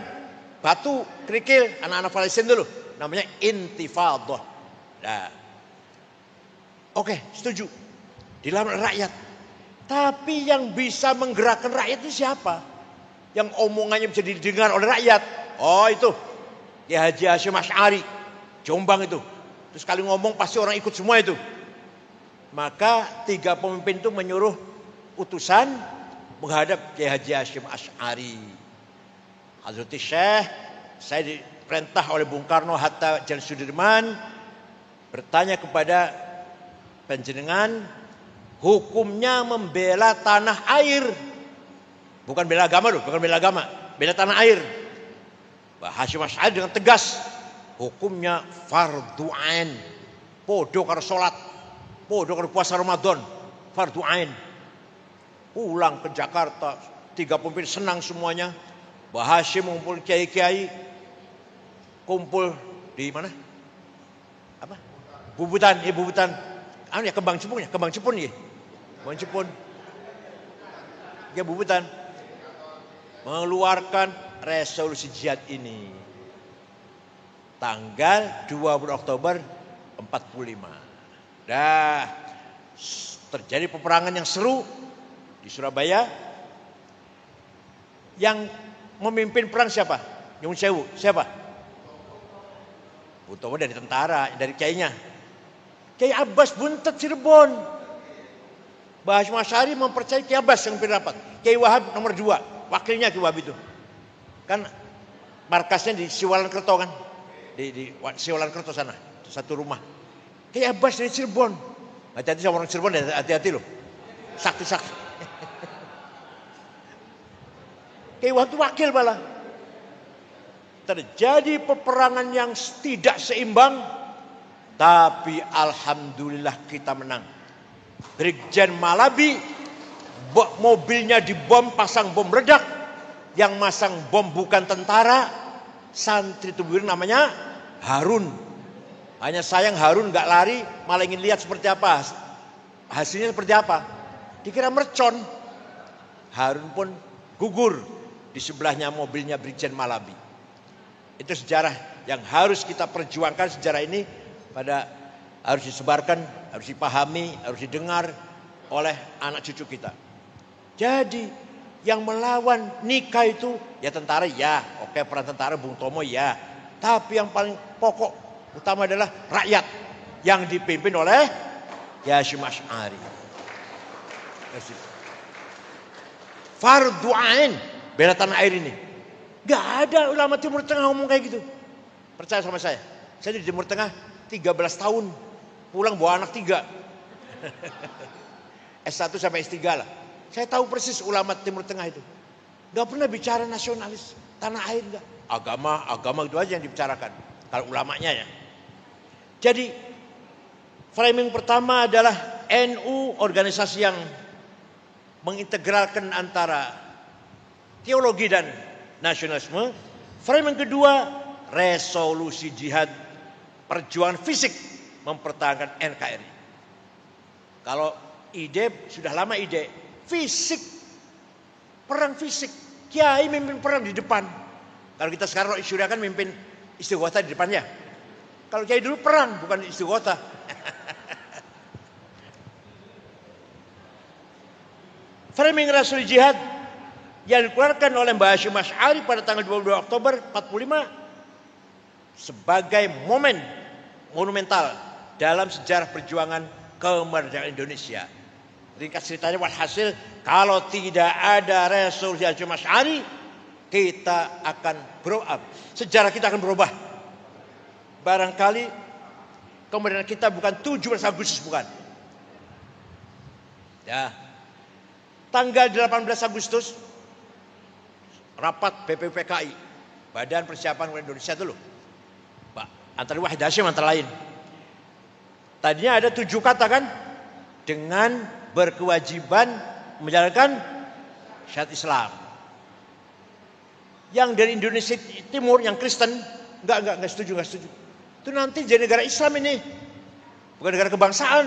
batu, kerikil, anak-anak Palestina dulu. Namanya intifadah. Nah, oke, setuju. Dilawan oleh rakyat. Tapi yang bisa menggerakkan rakyat itu siapa? Yang omongannya bisa didengar oleh rakyat. Oh itu, Kiai Haji Hasyim Asy'ari, Jombang itu. Terus kali ngomong pasti orang ikut semua itu. Maka 3 pemimpin itu menyuruh utusan menghadap Kiai Haji Hasyim Asy'ari. Hazreti Syekh, saya diperintah oleh Bung Karno Hatta Jalan Sudirman bertanya kepada panjenengan, hukumnya membela tanah air. Bukan bela agama loh, bukan bela agama, bela tanah air. Mbah Hasyim Asy'ari dengan tegas, hukumnya fardhu ain. Podo karo salat, podo karo puasa Ramadan, fardhu ain. Pulang ke Jakarta, 3 pemimpin senang semuanya. Mbah Hasyim mengumpul kiai-kiai, kumpul di mana? Apa? Bubutan, Bubutan. Ya Kembang Cepun ya, Kembang Cepun ya. Kembang Cepun. Ya Bubutan. Mengeluarkan resolusi jihad ini. Tanggal 20 Oktober 45. Dah terjadi peperangan yang seru di Surabaya. Yang memimpin perang siapa? Nyun Sewu. Siapa? Utomo dari tentara, dari kiainya. Kiai Abbas Buntet Cirebon. Mbah Hasyim Asy'ari mempercayai Kiai Abbas yang pimpin rapat. Kiai Wahab nomor 2, wakilnya Kiai Wahab itu. Kan markasnya di Siwalan-Kerto kan. Di Siwalan-Kerto sana, satu rumah. Kiai Abbas dari Cirebon. Hati-hati sama orang Cirebon, hati-hati loh. Sakti-sakti. Kiai Wahab itu wakil malah. Terjadi peperangan yang tidak seimbang, tapi alhamdulillah kita menang. Brigjen Malabi, mobilnya dibom, pasang bom meledak. Yang masang bom bukan tentara, santri tubuh namanya Harun. Hanya sayang Harun nggak lari, malah ingin lihat seperti apa. Hasilnya seperti apa. Dikira mercon. Harun pun gugur. Di sebelahnya mobilnya Brigjen Malabi. Itu sejarah yang harus kita perjuangkan. Sejarah ini harus disebarkan, harus dipahami, harus didengar oleh anak cucu kita. Jadi yang melawan nikah itu ya tentara ya, oke peran tentara Bung Tomo ya. Tapi yang paling pokok utama adalah rakyat yang dipimpin oleh Kiai Hasyim Asy'ari. Fardhu ain. Bela tanah air ini. Gak ada ulama Timur Tengah ngomong kayak gitu. Percaya sama saya. Saya di Timur Tengah 13 tahun. Pulang bawa anak 3. S1 sampai S3 lah. Saya tahu persis ulama Timur Tengah itu. Gak pernah bicara nasionalis. Tanah air enggak. Agama itu aja yang dibicarakan. Kalau ulamanya ya. Jadi framing pertama adalah NU organisasi yang mengintegralkan antara teologi dan nasionalisme. Frame yang kedua, resolusi jihad, perjuangan fisik mempertahankan NKRI. Kalau ide sudah lama ide fisik, perang fisik, kiai mimpin perang di depan. Kalau kita sekarang Syria kan mimpin istighothah di depannya. Kalau kiai dulu perang bukan istighothah. Framing resolusi jihad yang dikeluarkan oleh Mbah Hasyim Asy'ari pada tanggal 22 Oktober 45 sebagai monumental dalam sejarah perjuangan kemerdekaan Indonesia. Ringkas ceritanya walhasil, kalau tidak ada resolusi Hasyim Asy'ari, kita akan grow up. Sejarah kita akan berubah. Barangkali kemerdekaan kita bukan 17 Agustus, bukan. Ya. Tanggal 18 Agustus rapat BPPKI, Badan Persiapan Indonesia dulu. Pak Antara Wahid Hasyim antara lain. Tadinya ada 7 kata kan? Dengan berkewajiban menjalankan syariat Islam. Yang dari Indonesia Timur, yang Kristen, enggak setuju. Itu nanti jadi negara Islam ini, bukan negara kebangsaan.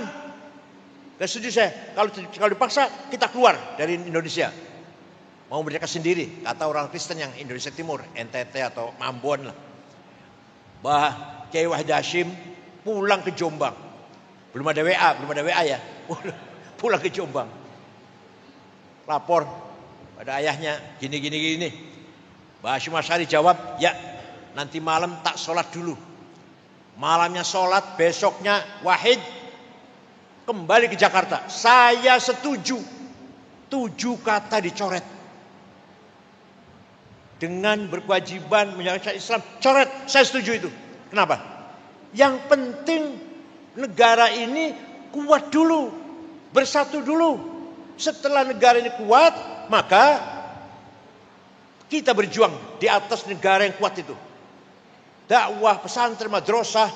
Enggak setuju saya. Kalau dipaksa kita keluar dari Indonesia. Mau merdeka sendiri, kata orang Kristen yang Indonesia Timur, NTT atau Ambon lah. Kiai Wahid Hasyim pulang ke Jombang. Belum ada WA ya. Pulang ke Jombang. Lapor pada ayahnya, gini. Mbah Hasyim Asy'ari jawab, ya nanti malam tak sholat dulu. Malamnya sholat, besoknya Wahid kembali ke Jakarta. Saya setuju. 7 kata dicoret. Dengan berkewajiban menjalankan Islam, coret. Saya setuju itu. Kenapa? Yang penting negara ini kuat dulu, bersatu dulu. Setelah negara ini kuat, maka kita berjuang di atas negara yang kuat itu. Dakwah, pesantren, madrasah,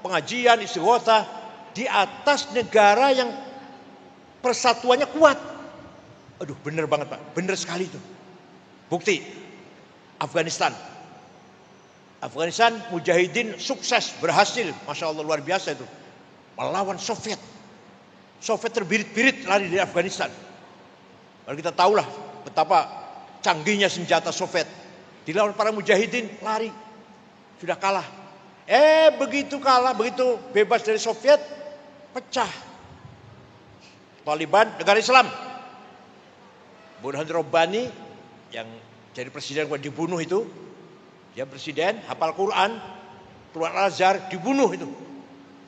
pengajian, istighotsah di atas negara yang persatuannya kuat. Aduh, bener banget Pak, bener sekali itu. Bukti. Afghanistan mujahidin sukses, berhasil, Masya Allah luar biasa itu, melawan Soviet terbirit-birit lari dari Afghanistan. Lalu kita tahulah betapa canggihnya senjata Soviet, dilawan para mujahidin, lari, sudah kalah. Begitu bebas dari Soviet, pecah Taliban, negara Islam. Burhan Rabbani yang jadi presiden dibunuh itu, dia presiden, hafal Quran, keluar Al-Azhar, dibunuh itu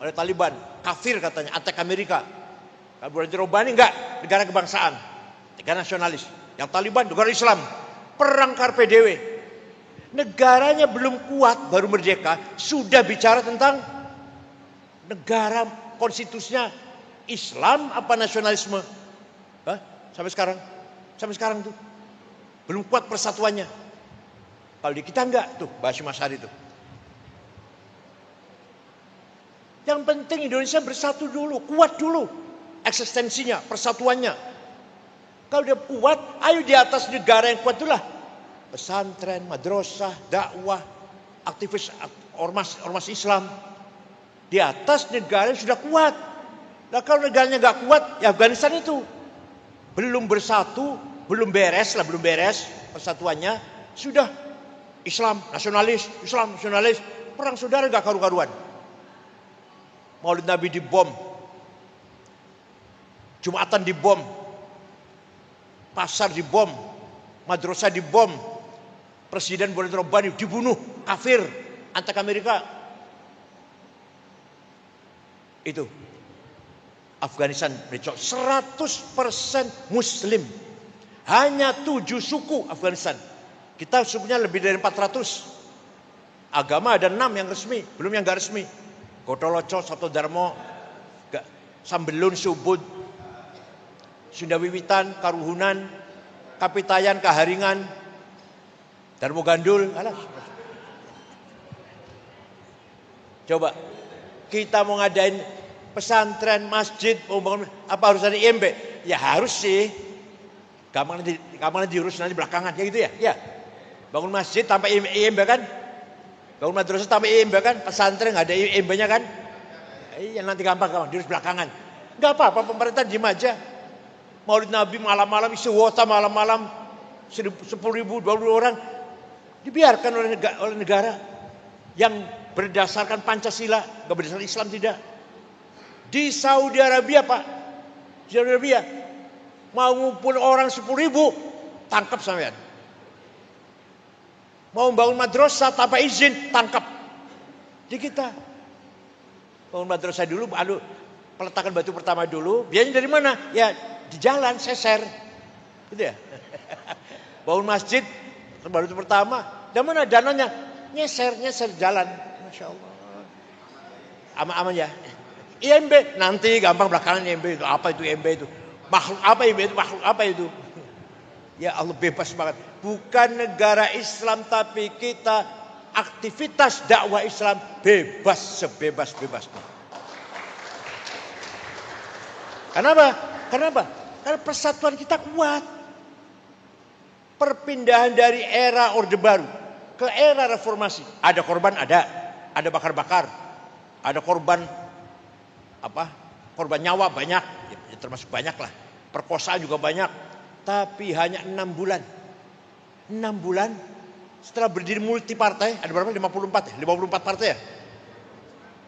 oleh Taliban, kafir katanya, attack Amerika. Burhan Rabbani enggak, negara kebangsaan, negara nasionalis. Yang Taliban negara Islam, perang KPDW. Negaranya belum kuat, baru merdeka, sudah bicara tentang negara konstitusinya Islam apa nasionalisme. Sampai sekarang tuh belum kuat persatuannya. Kalau di kita enggak tuh, Mbah Hasyim Asy'ari itu. Yang penting Indonesia bersatu dulu, kuat dulu eksistensinya, persatuannya. Kalau dia kuat, ayo di atas negara yang kuat itulah. Pesantren, madrasah, dakwah, aktivis ormas Islam. Di atas negara yang sudah kuat. Nah kalau negaranya enggak kuat, ya Afghanistan itu belum bersatu, belum beres persatuannya, sudah Islam nasionalis, perang saudara gak karu-karuan. Maulid Nabi dibom, Jumatan dibom, pasar dibom, madrasah dibom, Presiden Burhan Rabbani dibunuh, kafir, anti Amerika. Itu Afghanistan 100% Muslim. Hanya 7 suku Afghanistan. Kita sukunya lebih dari 400. Agama ada 6 yang resmi, belum yang gak resmi. Gotoloco, Satodarmo, Sambelun, Subud, Sunda Wiwitan, Karuhunan, Kapitayan, Kaharingan, Darmo Gandul. Coba kita mau ngadain pesantren, masjid, mau bangun, apa harus ada IMB? Ya harus sih. Gampang nanti diurus nanti belakangan, ya gitu ya. Ya. Bangun masjid tanpa IMB kan? Bangun madrasah tanpa IMB kan? Pesantren nggak ada IMB-nya kan? Iya nanti gampang diurus belakangan. Nggak apa-apa, pemerintah diem aja. Maulid Nabi malam-malam, isi wota malam-malam, 10.000, 20 orang dibiarkan oleh negara yang berdasarkan Pancasila, nggak berdasarkan Islam tidak. Di Saudi Arabia Pak, Saudi Arabia mau ngumpul orang 10.000, tangkap sampean. Mau bangun madrasah tanpa izin, tangkap. Di kita bangun madrasah dulu, peletakan batu pertama dulu, biayanya dari mana? Ya di jalan, seser, gitu ya. Bangun masjid, batu pertama, dari mana dananya? Nyeser jalan, Masya Allah. Aman-aman ya. IMB nanti gampang belakangan IMB itu apa itu IMB itu Makhluk apa itu? Makhluk apa itu? Ya Allah, bebas banget. Bukan negara Islam, tapi kita aktivitas dakwah Islam bebas, sebebas-bebasnya. Kenapa? Karena persatuan kita kuat. Perpindahan dari era Orde Baru ke era reformasi. Ada korban, ada bakar-bakar, ada korban korban nyawa banyak, ya termasuk banyak lah. Perkosaan juga banyak. Tapi hanya 6 bulan. 6 bulan setelah berdiri multi partai, ada berapa? 54 ya? 54 partai ya?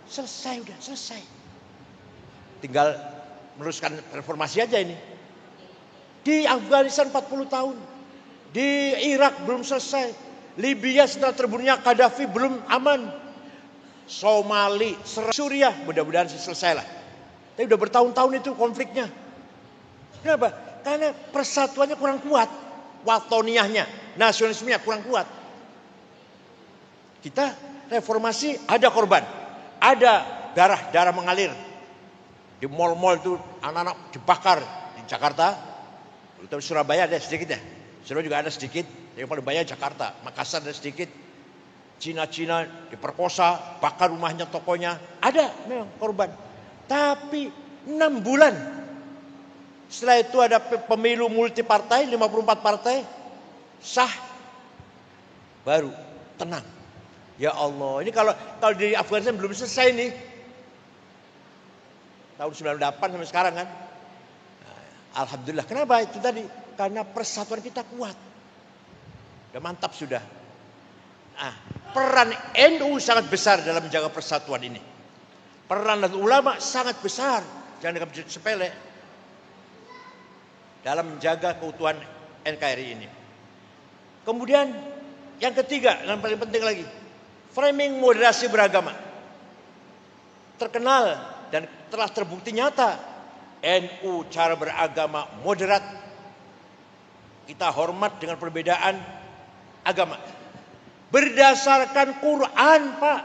Selesai, udah selesai. Tinggal meneruskan reformasi aja ini. Di Afghanistan 40 tahun. Di Irak belum selesai. Libya setelah terbunuhnya Gaddafi belum aman. Somali, Suriah mudah-mudahan selesai lah. Tapi udah bertahun-tahun itu konfliknya. Kenapa? Karena persatuannya kurang kuat. Watoniyahnya, nasionalismenya kurang kuat. Kita reformasi ada korban. Ada darah mengalir. Di mal-mal itu anak-anak dibakar. Di Jakarta, tapi Surabaya ada sedikit ya. Surabaya juga ada sedikit. Yang paling banyak Jakarta. Makassar ada sedikit. Cina diperkosa, bakar rumahnya, tokonya. Ada memang korban. Tapi 6 bulan. Setelah itu ada pemilu multi partai, 54 partai. Sah. Baru tenang. Ya Allah, ini kalau di Afghanistan belum selesai nih. Tahun 98 sampai sekarang kan. Nah, alhamdulillah. Kenapa itu tadi? Karena persatuan kita kuat. Udah mantap sudah. Nah, peran NU sangat besar dalam menjaga persatuan ini. Peran ulama sangat besar. Jangan dianggap sepele. Dalam menjaga keutuhan NKRI ini. Kemudian yang ketiga, yang paling penting lagi. Framing moderasi beragama. Terkenal dan telah terbukti nyata. NU cara beragama moderat. Kita hormat dengan perbedaan agama. Berdasarkan Quran, Pak.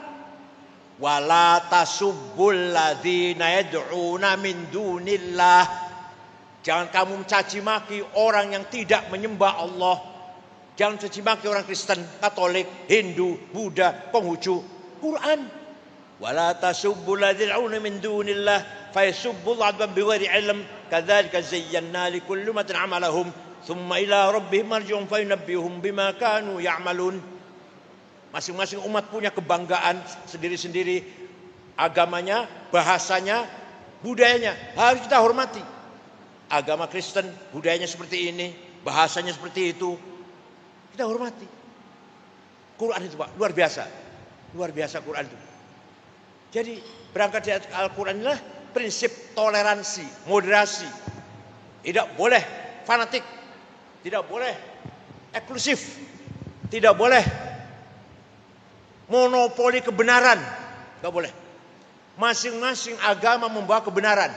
Wala tasubbul ladzina yad'una min dunillah. Jangan kamu mencaci maki orang yang tidak menyembah Allah. Jangan mencaci maki orang Kristen, Katolik, Hindu, Buddha, Konghucu. Quran. Wala tasubbul ladzina yad'una min dunillah fayasubbul adban bighairi ilm kadzalika zayyana likulli ummatin 'amalahum thumma ila rabbihim marji'uhum fayunabbihum bima kanu ya'malun. Masing-masing umat punya kebanggaan sendiri-sendiri. Agamanya, bahasanya, budayanya. Harus kita hormati. Agama Kristen, budayanya seperti ini. Bahasanya seperti itu. Kita hormati. Quran itu Pak, luar biasa. Luar biasa Quran itu. Jadi berangkat dari Al-Quran inilah prinsip toleransi, moderasi. Tidak boleh fanatik. Tidak boleh eksklusif. Tidak boleh monopoli kebenaran. Tidak boleh. Masing-masing agama membawa kebenaran.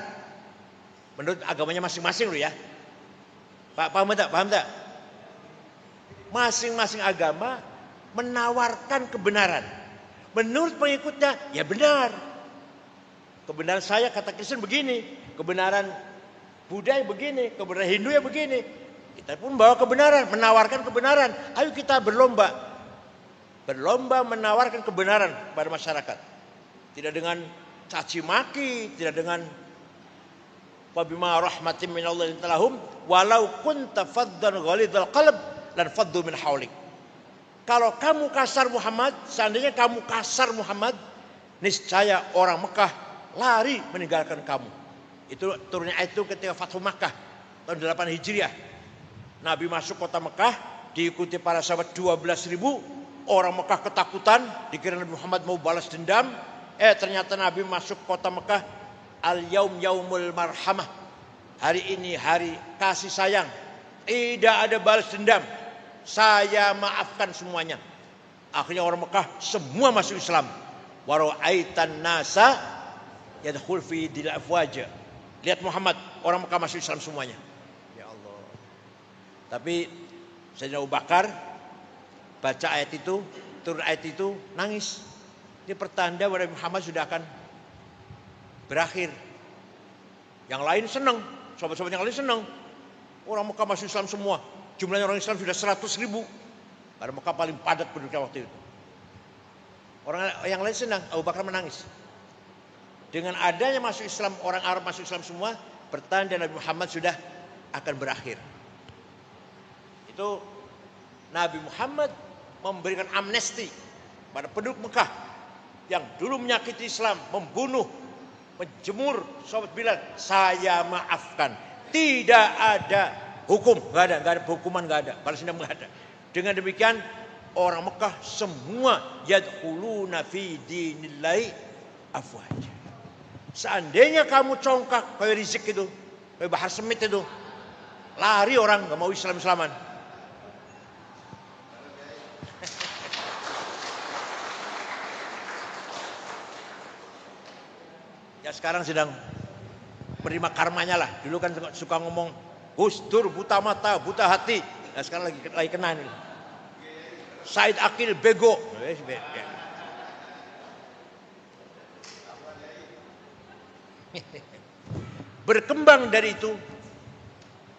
Menurut agamanya masing-masing loh ya. Pak, paham tak? Paham tak? Masing-masing agama menawarkan kebenaran. Menurut pengikutnya, ya benar. Kebenaran saya kata Kristen begini. Kebenaran Buddha begini. Kebenaran Hindu ya begini. Kita pun bawa kebenaran, menawarkan kebenaran. Ayo kita berlomba. Berlomba menawarkan kebenaran pada masyarakat. Tidak dengan caci maki, tidak dengan wabima rahmatin minallahi talahum walau kunta faddan ghalidhal qalb lan faddu min haulik. Kalau kamu kasar Muhammad, seandainya kamu kasar Muhammad, niscaya orang Mekah lari meninggalkan kamu. Itu turunnya ayat itu ketika Fathu Makkah tahun 8 Hijriah. Nabi masuk kota Mekah diikuti para sahabat 12.000. Orang Mekah ketakutan, dikira Nabi Muhammad mau balas dendam. Ternyata Nabi masuk kota Mekah, al-yaum yaumul marhamah. Hari ini hari kasih sayang. Tidak ada balas dendam. Saya maafkan semuanya. Akhirnya orang Mekah semua masuk Islam. Wa ra'aitan nasa yadkhul fi dil afwaja. Lihat Muhammad, orang Mekah masuk Islam semuanya. Ya Allah. Tapi Sayyidina Abu Bakar baca ayat itu, turun ayat itu, nangis. Ini pertanda bahwa Muhammad sudah akan berakhir. Yang lain senang, Sahabat-sahabat yang lain senang. Orang Mekah masuk Islam semua. Jumlahnya orang Islam sudah 100.000. Karena Mekah paling padat penduduknya waktu itu. Orang yang lain senang, Abu Bakar menangis. Dengan adanya masuk Islam, orang Arab masuk Islam semua, pertanda Nabi Muhammad sudah akan berakhir. Itu Nabi Muhammad memberikan amnesti pada penduduk Mekah yang dulu menyakiti Islam, membunuh, menjemur sahabat Bilal. Saya maafkan. Tidak ada hukum, nggak ada hukuman, nggak ada, balas dendam nggak ada. Dengan demikian orang Mekah semua yadkhuluna fi dinillahi afwaja. Seandainya kamu congkak kayak Rizik itu, kayak Bahar Smith itu, lari orang nggak mau Islam-Islaman. Ya sekarang sedang menerima karmanya lah. Dulu kan suka ngomong Gus Dur buta mata, buta hati. Nah sekarang lagi kena nih. Said Akil bego. Berkembang dari itu,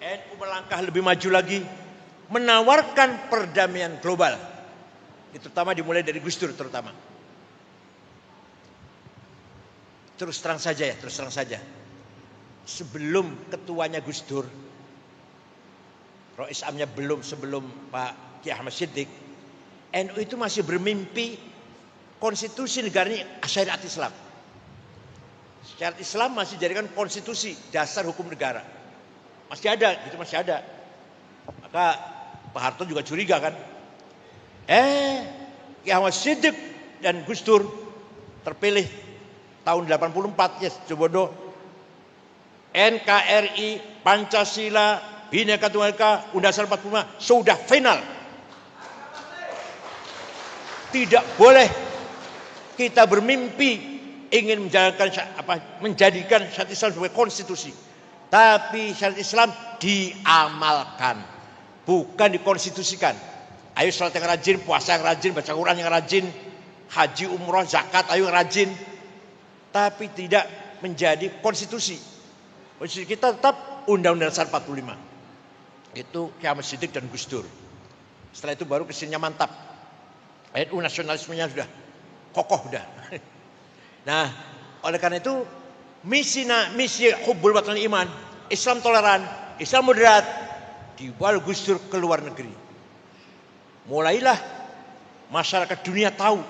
NU melangkah lebih maju lagi, menawarkan perdamaian global. Itu terutama dimulai dari Gus Dur terutama. Terus terang saja. Sebelum ketuanya Gus Dur, Rois Amnya sebelum Pak Kiai Ahmad Siddiq, NU itu masih bermimpi konstitusi negara ini syariat Islam. Syariat Islam masih dijadikan konstitusi, dasar hukum negara. Masih ada. Maka Pak Harto juga curiga kan. Kiai Ahmad Siddiq dan Gus Dur terpilih tahun 84, yes, Jobodo. NKRI, Pancasila, Bhinneka Tunggal Ika, Undang-Undang 45 sudah final. Tidak boleh kita bermimpi ingin menjadikan syariat Islam sebagai konstitusi. Tapi syariat Islam diamalkan, bukan dikonstitusikan. Ayo salat yang rajin, puasa yang rajin, baca Quran yang rajin, haji, umroh, zakat, ayo yang rajin. Tapi tidak menjadi konstitusi. Konstitusi kita tetap Undang-Undang 45. Itu Kiai Ahmad Siddiq dan Gus Dur. Setelah itu baru kesininya mantap. NU nasionalismenya sudah kokoh sudah. Nah, oleh karena itu misi hubbul watan iman, Islam toleran, Islam moderat, dibawa Gus Dur ke luar negeri. Mulailah masyarakat dunia tahu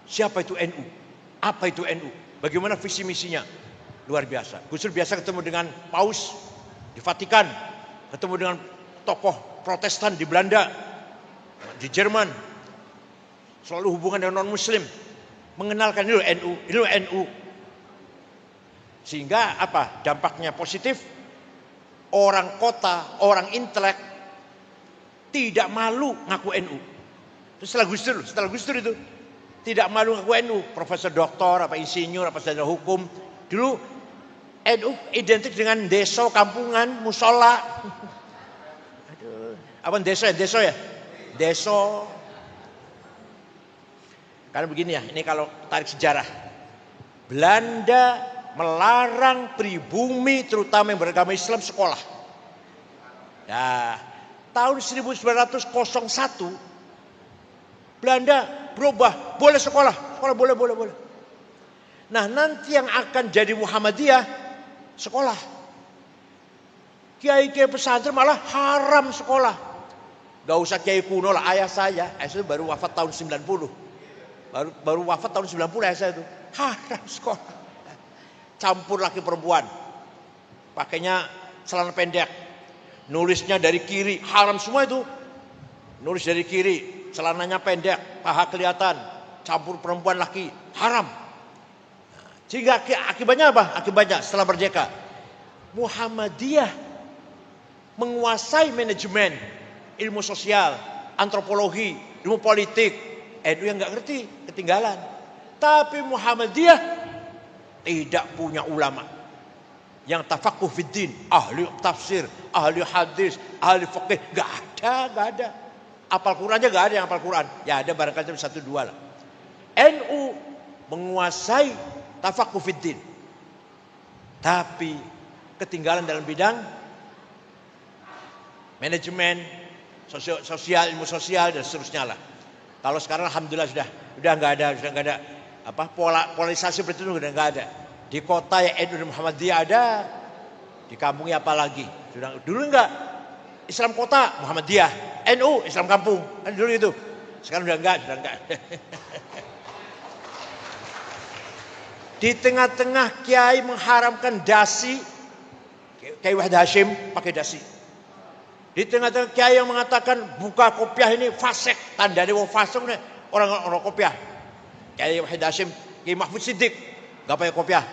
siapa itu NU, apa itu NU, bagaimana visi misinya. Luar biasa. Gus Dur biasa ketemu dengan Paus di Vatikan, ketemu dengan tokoh Protestan di Belanda, di Jerman, selalu hubungan dengan non-Muslim, mengenalkan ini NU. Sehingga apa? Dampaknya positif. Orang kota, orang intelek tidak malu ngaku NU. Setelah Gus Dur itu tidak malu ngaku NU. Profesor doktor, apa insinyur, apa sarjana hukum. Dulu NU identik dengan desa, kampungan, musola. Aduh, apa desa ya? Desa. Karena begini ya, ini kalau tarik sejarah. Belanda melarang pribumi terutama yang beragama Islam sekolah. Nah, tahun 1901 Belanda berubah, boleh sekolah boleh. Nah, nanti yang akan jadi Muhammadiyah sekolah. Kiai pesantren malah haram sekolah. Gak usah kiai kuno lah, ayah saya baru wafat tahun 90. Baru wafat tahun 90 ayah saya itu. Haram sekolah. Campur laki perempuan. Pakainya celana pendek. Nulisnya dari kiri, haram semua itu. Nulis dari kiri, celananya pendek, paha kelihatan, campur perempuan laki, haram. Sehingga akibatnya apa? Akibatnya setelah merdeka, Muhammadiyah menguasai manajemen, ilmu sosial, antropologi, ilmu politik. NU yang nggak ngerti, ketinggalan. Tapi Muhammadiyah tidak punya ulama yang tafaqquh fiddin, ahli tafsir, ahli hadis, ahli fikih, nggak ada. Apal Qurannya nggak ada yang apal Quran. Ya ada barangkali 1-2 lah. NU menguasai tafaqquh fiddin. Tapi ketinggalan dalam bidang manajemen, sosial, ilmu sosial dan seterusnya lah. Kalau sekarang alhamdulillah sudah nggak ada polarisasi seperti itu udah nggak ada. Di kota ya NU dan Muhammadiyah ada, di kampungnya apalagi. Dulu enggak. Islam kota Muhammadiyah, NU Islam kampung. Kan dulu itu. Sekarang sudah enggak. Di tengah-tengah kiai mengharamkan dasi, Kiai Wahid Hashim pakai dasi. Di tengah-tengah kiai yang mengatakan buka kopiah ini fasik, tandane wong fasik orang kopiah. Kiai Wahid Hashim, Kiai Mahfud Siddiq enggak pakai kopiah.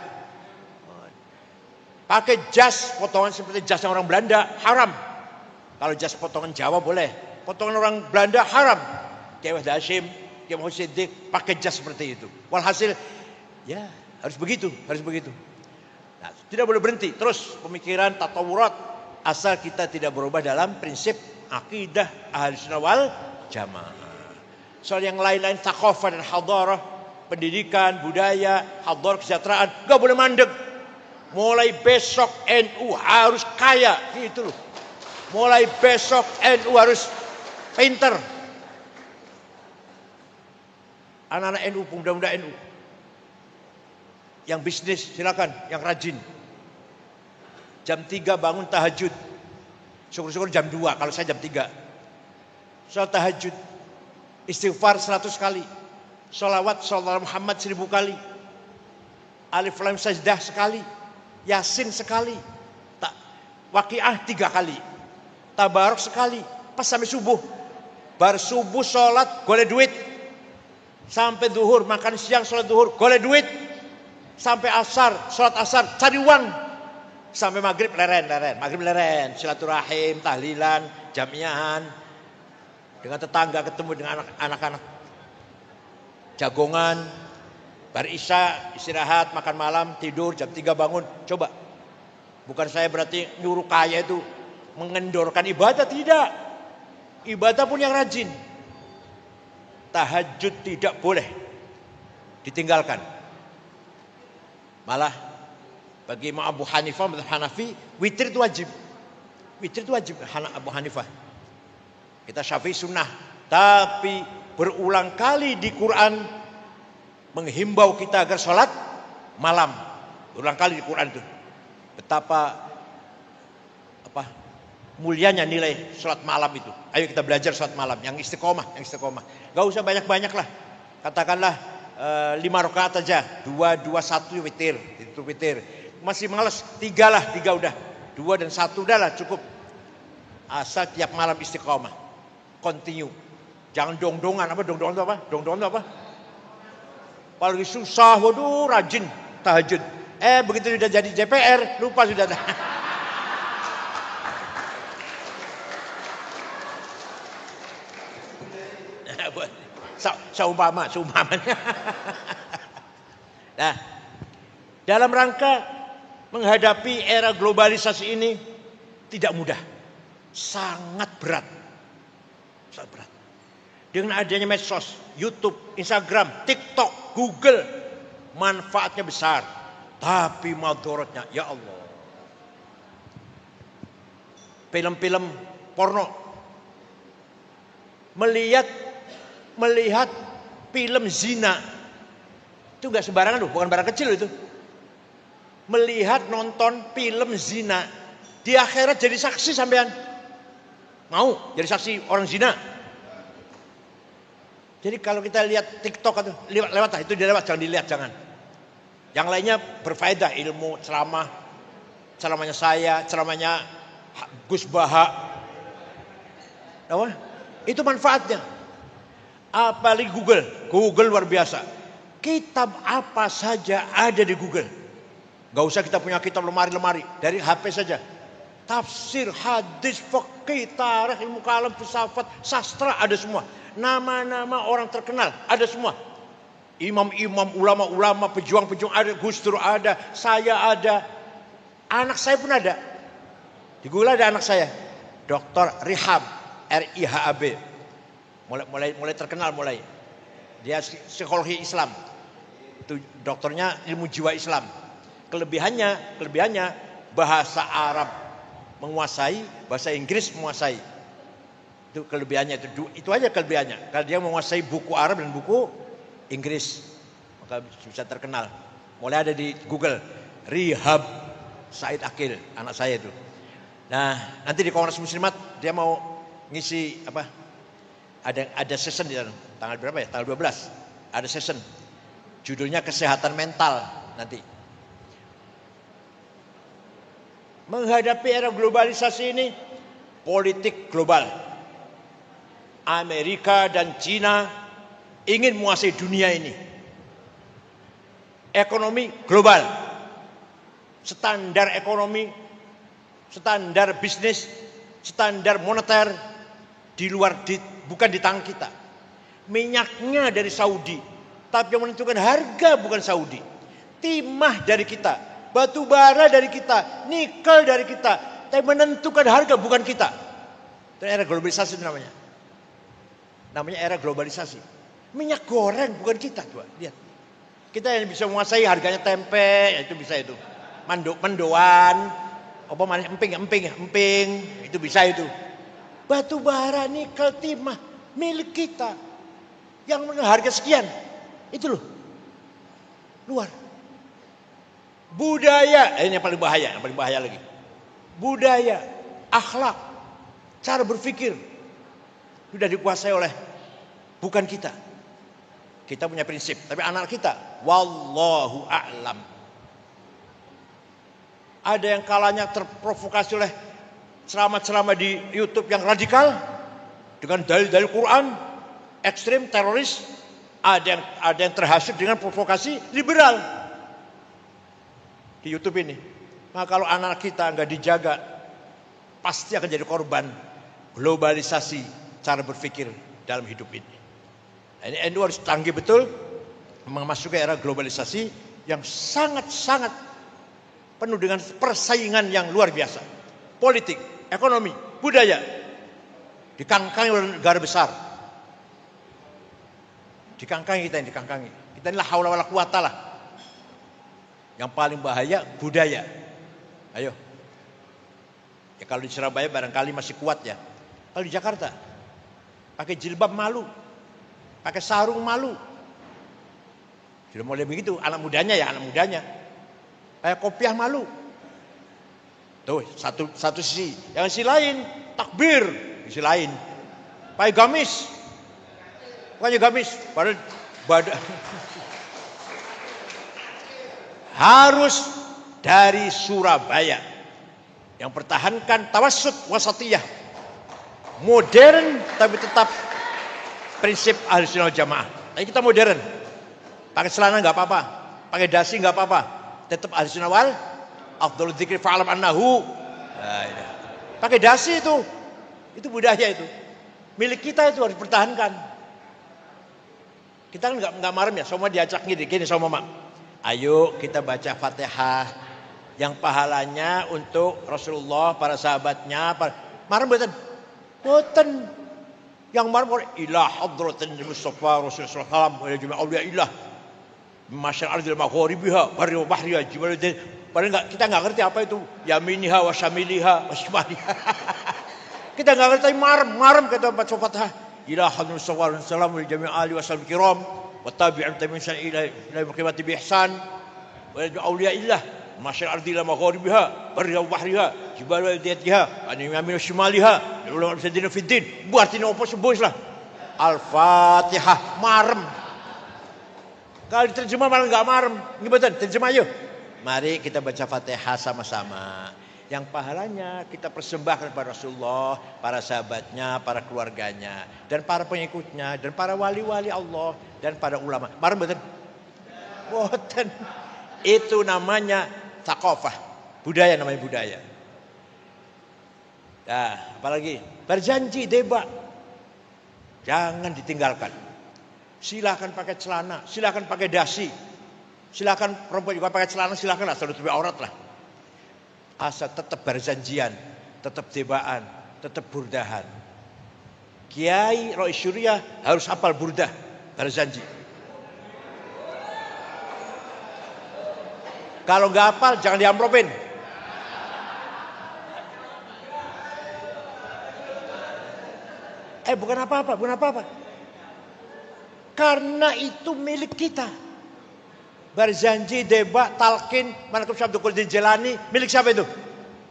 Pakai jas potongan seperti jasnya orang Belanda haram. Kalau jas potongan Jawa boleh, potongan orang Belanda haram. Kiai Wahid Hashim, Kiai Mahfud Siddiq pakai jas seperti itu. Walhasil ya harus begitu. Nah, tidak boleh berhenti. Terus pemikiran tatawurat asal kita tidak berubah dalam prinsip akidah Ahlussunnah wal Jamaah. Soal yang lain-lain thaqafah dan hadarah, pendidikan, budaya, hadarah, kesejahteraan, enggak boleh mandek. Mulai besok NU harus kaya, gitu loh. Mulai besok NU harus pinter. Anak-anak NU, pemuda-pemuda NU. Yang bisnis silakan, yang rajin. Jam 3 bangun tahajud. Syukur-syukur jam 2, kalau saya jam 3. Salat tahajud. Istighfar 100 kali. Sholawat Muhammad 1000 kali. Alif Lam Sajdah sekali. Yasin sekali. Waqiah 3 kali. Tabarok sekali. Pas sampai subuh. Bar subuh sholat golek duit. Sampai duhur makan siang sholat duhur golek duit. Sampai asar sholat asar cari uang. Sampai maghrib leren. Maghrib leren. Silaturahim, tahlilan, jamiahan. Dengan tetangga ketemu dengan anak-anak. Jagongan. Bar isya istirahat, makan malam, tidur, jam 3 bangun. Coba. Bukan saya berarti nyuruh kaya itu mengendorkan ibadah, tidak. Ibadah pun yang rajin. Tahajud tidak boleh ditinggalkan. Malah bagi Imam Abu Hanifah, mazhab Hanafi, witir itu wajib. Witir itu wajib Abu Hanifah. Kita Syafi'i sunnah. Tapi berulang kali di Quran menghimbau kita agar sholat malam. Berulang kali di Quran itu. Betapa mulianya nilai sholat malam itu. Ayo kita belajar sholat malam yang istiqomah. Gak usah banyak-banyak lah. Katakanlah 5 rakaat aja, 2, 1 witir, itu witir. Masih malas 3 lah, 3 udah. 2 dan 1 udah lah cukup. Asal tiap malam istiqomah. Continue. Jangan dong-dongan. Dong-dongan itu apa? Apalagi susah, waduh rajin tahajud. Begitu sudah jadi DPR, lupa sudah. Seumpamanya. Nah, dalam rangka menghadapi era globalisasi ini tidak mudah. Sangat berat. Dengan adanya medsos, YouTube, Instagram, TikTok, Google, manfaatnya besar, tapi madorotnya, ya Allah. Film-film porno, melihat film zina, itu nggak sembarangan loh, bukan barang kecil itu. Melihat nonton film zina, di akhirat jadi saksi sampean. Mau jadi saksi orang zina? Jadi kalau kita lihat TikTok atau lewat lah, itu dia lewat, jangan dilihat, jangan. Yang lainnya berfaedah, ilmu, ceramahnya saya, ceramahnya Gus Baha. Itu manfaatnya. Apalagi Google luar biasa. Kitab apa saja ada di Google. Gak usah kita punya kitab lemari-lemari, dari HP saja. Tafsir, hadis, fikih, tarikh, ilmu kalam, filsafat, sastra ada semua. Nama-nama orang terkenal ada semua. Imam-imam, ulama-ulama, pejuang-pejuang ada, Gus Dur ada, saya ada. Anak saya pun ada. Di Google ada anak saya, Dr. Rihab, RIHAB. Mulai terkenal mulai. Dia psikologi Islam. Itu dokternya ilmu jiwa Islam. Kelebihannya bahasa Arab menguasai, bahasa Inggris menguasai. Itu kelebihannya, itu aja kelebihannya. Kalau dia menguasai buku Arab dan buku Inggris, maka bisa terkenal. Mulai ada di Google, Rihab Said Akil, anak saya itu. Nah, nanti di Kongres Muslimat dia mau ngisi apa? Ada session di sana. Tanggal berapa ya? Tanggal 12. Ada session. Judulnya kesehatan mental nanti. Menghadapi era globalisasi ini, politik global. Amerika dan Cina ingin menguasai dunia ini. Ekonomi global. Standar ekonomi, standar bisnis, standar moneter di luar bukan di tangan kita. Minyaknya dari Saudi, tapi yang menentukan harga bukan Saudi. Timah dari kita, batu bara dari kita, nikel dari kita, tapi menentukan harga bukan kita. Itu era globalisasi itu namanya. Namanya era globalisasi. Minyak goreng bukan kita, tuh. Lihat. Kita yang bisa menguasai harganya tempe, itu bisa itu. Mendoan, apa mana emping, itu bisa itu. Batu bara, nikel, timah milik kita. Yang harga sekian. Itu loh. Luar. Budaya, ini yang paling bahaya lagi. Budaya, akhlak, cara berpikir sudah dikuasai oleh bukan kita. Kita punya prinsip, tapi anak kita wallahu a'lam. Ada yang kalanya terprovokasi oleh ceramah-ceramah di YouTube yang radikal dengan dalil-dalil Quran, ekstrim, teroris. Ada yang terhasut dengan provokasi liberal di YouTube ini. Maka kalau anak kita nggak dijaga, pasti akan jadi korban globalisasi cara berpikir dalam hidup ini. Nah, ini NU harus tangguh betul memasuki era globalisasi yang sangat-sangat penuh dengan persaingan yang luar biasa. Politik, ekonomi, budaya dikangkangi oleh negara besar. Dikangkangi kita ini, dikangkangi. Kita inilah haula wala quwata lah. Yang paling bahaya budaya. Ayo. Ya kalau di Surabaya barangkali masih kuat ya. Kalau di Jakarta pakai jilbab malu. Pakai sarung malu. Sudah mulai begitu anak mudanya ya, anak mudanya. Kayak kopiah malu. Tuh, satu sisi. Yang sisi lain takbir, sisi lain pakai gamis. Bukannya gamis, padahal badan. Harus dari Surabaya yang pertahankan tawassut wasatiyah. Modern tapi tetap prinsip Ahlussunnah wal Jamaah. Tapi kita modern. Pakai celana enggak apa-apa, pakai dasi enggak apa-apa. Tetap Ahlussunnah wal afdhalul dzikri fa'lam annahu. Pakai dasi itu budaya itu. Milik kita itu harus dipertahankan. Kita kan enggak marem ya, semua diajak gini sama mama. Ayo kita baca Fatihah yang pahalanya untuk Rasulullah, para sahabatnya, marem mboten. Mboten. Yang marem ila hadratin Mustafa Rasulullah sallallahu alaihi wasallam wa auliya illah. Masyar ardil maghribiha barri wa bahriha jibal. Padahal kita enggak ngerti apa itu yaminiha wa syamiliha wa shimaliha. Kita enggak ngerti marem kata baca Fatihah. Ila hadratin Mustafa sallallahu alaihi wasallam wa ali wasallam kiram wa tabi'in tabi'in ila qiyamati bi ihsan wa auliya illah. Masyar ardil maghribiha barri wa bahriha jibal diyatiha an yamin wa shimaliha ulama sadina fiddin. Bu artinya apa sebut lah. Al-Fatihah marem. Kalau diterjemah malah enggak marem. Ngibadan terjemah yuk. Mari kita baca Fatihah sama-sama. Yang pahalanya kita persembahkan kepada Rasulullah, para sahabatnya, para keluarganya, dan para pengikutnya, dan para wali-wali Allah, dan para ulama. Marem betul? Boten. Itu namanya thaqafah. Budaya namanya budaya. Nah, apalagi berjanji debat. Jangan ditinggalkan. Silakan pakai celana, silakan pakai dasi. Silakan perempuan juga pakai celana, silakan asal tutupi aurat lah. Asal tetap berjanjian, tetap debaan, tetap burdahan. Kiai Rois Syuriah harus hafal burdah, berjanji. Kalau nggak hafal jangan diamplopin. Bukan apa-apa, bukan apa-apa. Karena itu milik kita. Barzanji, Debat, Talqin, Manaqib Syekh Abdul Qadir Jilani, milik siapa itu?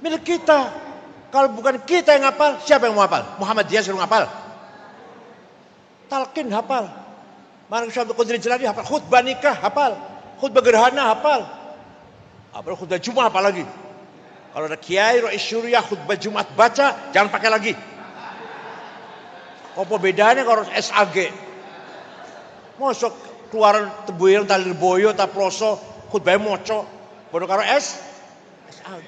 Milik kita. Kalau bukan kita yang hafal, siapa yang mau hafal? Muhammadiyah suruh hafal. Talqin hafal. Manaqib Syekh Abdul Qadir Jilani hafal. Khutbah nikah hafal. Khutbah gerhana hafal. Apalagi khutbah Jumat apalagi. Kalau ada kiai, Rais Syuriah, khutbah Jumat baca, jangan pakai lagi. Apa bedanya kalau SAG? Mosok keluaran tebuiran talir boyo ta ploso khutbah moco bodo karo SAG.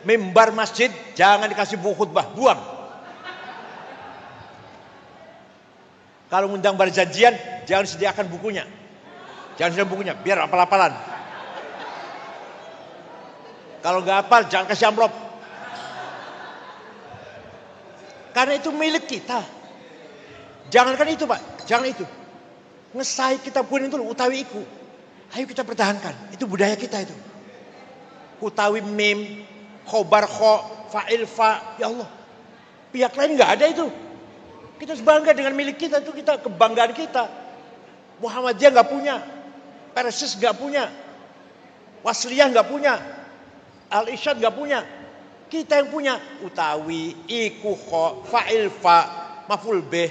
Mimbar masjid jangan dikasih buku khutbah, buang. Kalau ngundang berjanjian jangan sediakan bukunya. Jangan sediakan bukunya, biar apal-apalan. Kalau nggak hafal jangan kasih amplop. Karena itu milik kita. Jangankan itu Pak, jangan itu. Ngesai kita pun itu utawi iku. Ayo kita pertahankan, itu budaya kita itu. Utawi mim, khobar kho, fa'il fa, ya Allah. Pihak lain nggak ada itu. Kita bangga dengan milik kita, itu kita kebanggaan kita. Muhammadiyah nggak punya, Persis nggak punya, Wasliyah nggak punya, Al-Irsyad nggak punya. Kita yang punya utawi iku kho fa'il fa maf'ul bih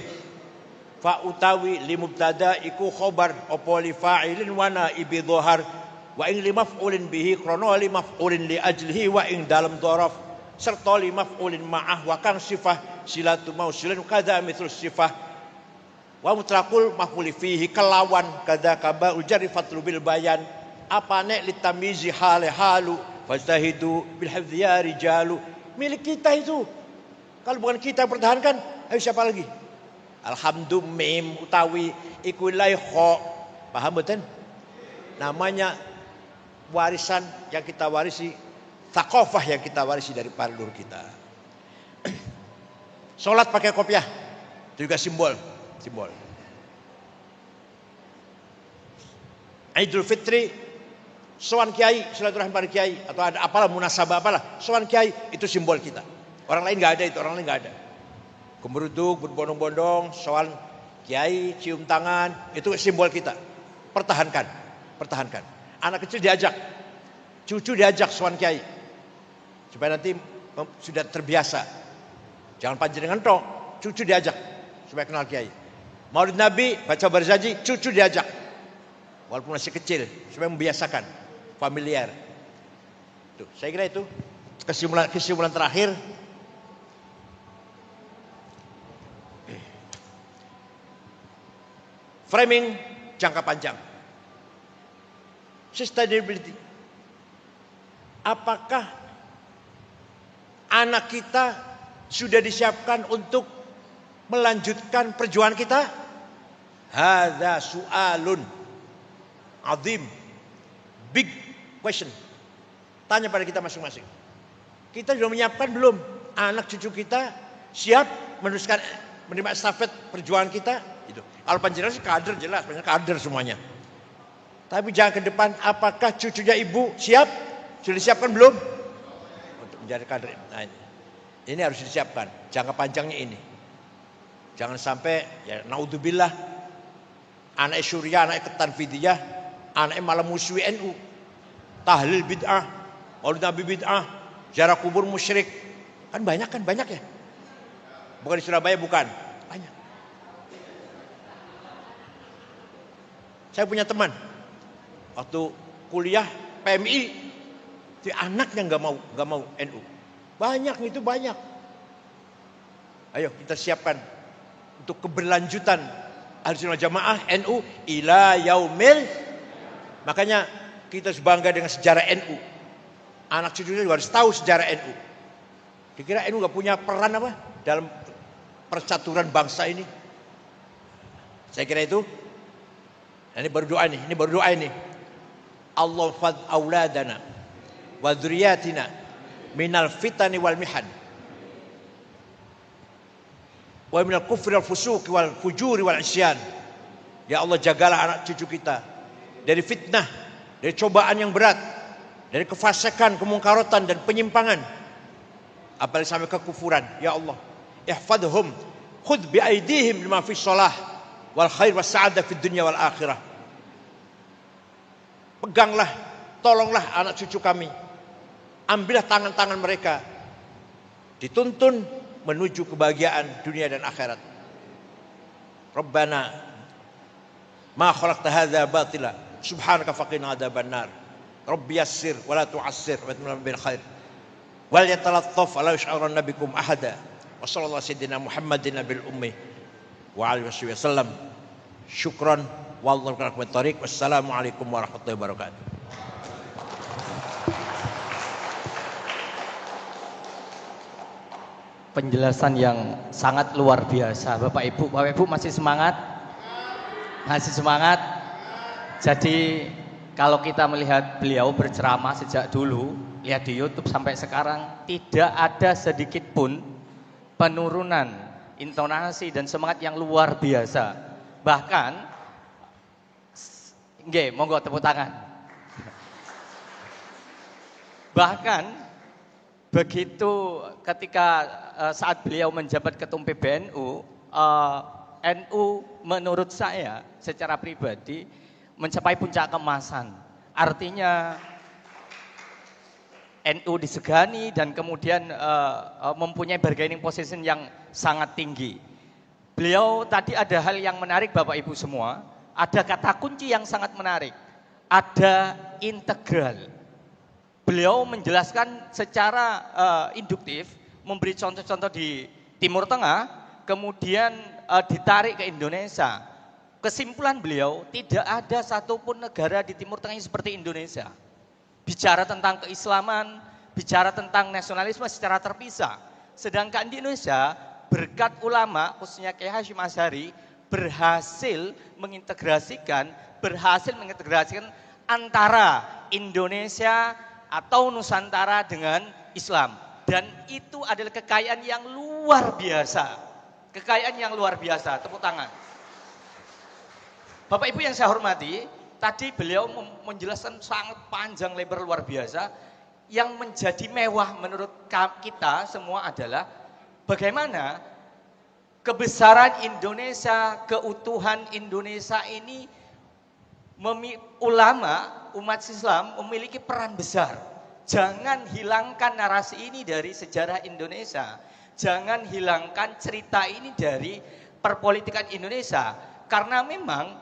fa utawi li mubtada iku khobar opo li fa'ilin wa naibi dhahar wa ing li maf'ulin bihi krono li maf'ulin li ajlihi wa ing dalam dhorof serta li maf'ulin ma'ah wa kang sifah silatu mausilin kada mithlu sifah wa mutlaqul maf'uli fihi kelawan kada kaba ujari fatlu bil bayan apane li tamizi hale halu fastahidu bil hifdzi ya rijalu. Milik kita itu. Kalau bukan kita yang pertahankan, ayo siapa lagi? Alhamdulillah mim utawi iku ilai kho. Paham betul? Namanya warisan yang kita warisi, thaqafah yang kita warisi dari para leluhur kita. Salat pakai kopiah. Itu juga simbol. Idul Fitri sowan kiai, silaturahmi para kiai atau ada apalah munasabah apalah, sowan kiai itu simbol kita. Orang lain nggak ada itu, orang lain nggak ada. Gemeruduk, berbondong-bondong, sowan kiai, cium tangan, itu simbol kita. Pertahankan. Anak kecil diajak, cucu diajak sowan kiai, supaya nanti sudah terbiasa. Jangan panjenengan tok, cucu diajak supaya kenal kiai. Maulid Nabi, baca berjanji, cucu diajak, walaupun masih kecil, supaya membiasakan. Familiar. Tuh, saya kira itu kesimpulan terakhir. Framing jangka panjang. Sustainability. Apakah anak kita sudah disiapkan untuk melanjutkan perjuangan kita? Hadza su'alun azim. Big question. Tanya pada kita masing-masing. Kita sudah menyiapkan belum? Anak cucu kita siap meneruskan menerima estafet perjuangan kita? Itu. Kalau panjenengan sih kader jelas, panjenengan kader semuanya. Tapi jangan ke depan, apakah cucunya ibu siap? Sudah disiapkan belum? Untuk menjadi kader. Nah, ini harus disiapkan. Jangka panjangnya ini. Jangan sampai ya naudzubillah anak Syuriah, anak Tanfidiyah, anak malah musuhi NU. Tahlil bid'ah, maulid nabi bid'ah, ziarah kubur musyrik. Kan banyak ya. Bukan di Surabaya, bukan. Banyak. Saya punya teman waktu kuliah PMI, si anaknya nggak mau NU. Banyak itu banyak. Ayo kita siapkan untuk keberlanjutan Ahlussunnah Jamaah NU ila yaumil. Makanya kita harus bangga dengan sejarah NU. Anak cucunya juga harus tahu sejarah NU. Kira-kira NU nggak punya peran apa dalam percaturan bangsa ini? Saya kira itu. Nah, ini baru doa ini. Allah fad auladana wa dzurriyyatina minal fitani wal mihan wa minal kufri wal fusuqi wal fujuri wal isyan. Ya Allah, jagalah anak cucu kita dari fitnah, dari cobaan yang berat, dari kefasikan, kemungkarotan dan penyimpangan, apalagi sampai kekufuran. Ya Allah, ihfadhum khudh bi aidihim lima fi shalah wal khair was sa'adah fid dunya wal akhirah. Peganglah, tolonglah anak cucu kami. Ambillah tangan-tangan mereka. Dituntun menuju kebahagiaan dunia dan akhirat. Rabbana ma khalaqta hadza batila subhanaka faqina adzabannar. Rabbi yassir wa la tu'assir wa atimna bil khair. Wal yatalattaf ala yash'uranna bikum ahada. Wa sallallahu sayyidina Muhammadin nabil ummi wa alihi wasallam. Syukran wallahu lakum at-tariq. Wassalamualaikum warahmatullahi wabarakatuh. Penjelasan yang sangat luar biasa, Bapak Ibu masih semangat? Masih semangat? Jadi kalau kita melihat beliau berceramah sejak dulu, lihat di YouTube sampai sekarang, tidak ada sedikit pun penurunan intonasi dan semangat yang luar biasa. Bahkan, nggih, monggo tepuk tangan. Bahkan begitu ketika saat beliau menjabat ketum PBNU, NU menurut saya secara pribadi mencapai puncak keemasan. Artinya NU disegani dan kemudian mempunyai bargaining position yang sangat tinggi. Beliau tadi ada hal yang menarik Bapak Ibu semua, ada kata kunci yang sangat menarik, ada integral. Beliau menjelaskan secara induktif, memberi contoh-contoh di Timur Tengah, kemudian ditarik ke Indonesia. Kesimpulan beliau, tidak ada satupun negara di Timur Tengah yang seperti Indonesia. Bicara tentang keislaman, bicara tentang nasionalisme secara terpisah. Sedangkan di Indonesia, berkat ulama, khususnya Kiai Hasyim Asy'ari, berhasil mengintegrasikan antara Indonesia atau Nusantara dengan Islam. Dan itu adalah kekayaan yang luar biasa. Kekayaan yang luar biasa, tepuk tangan. Bapak Ibu yang saya hormati, tadi beliau menjelaskan sangat panjang lebar luar biasa. Yang menjadi mewah menurut kita semua adalah bagaimana kebesaran Indonesia, keutuhan Indonesia ini, ulama umat Islam memiliki peran besar. Jangan hilangkan narasi ini dari sejarah Indonesia. Jangan hilangkan cerita ini dari perpolitikan Indonesia. Karena memang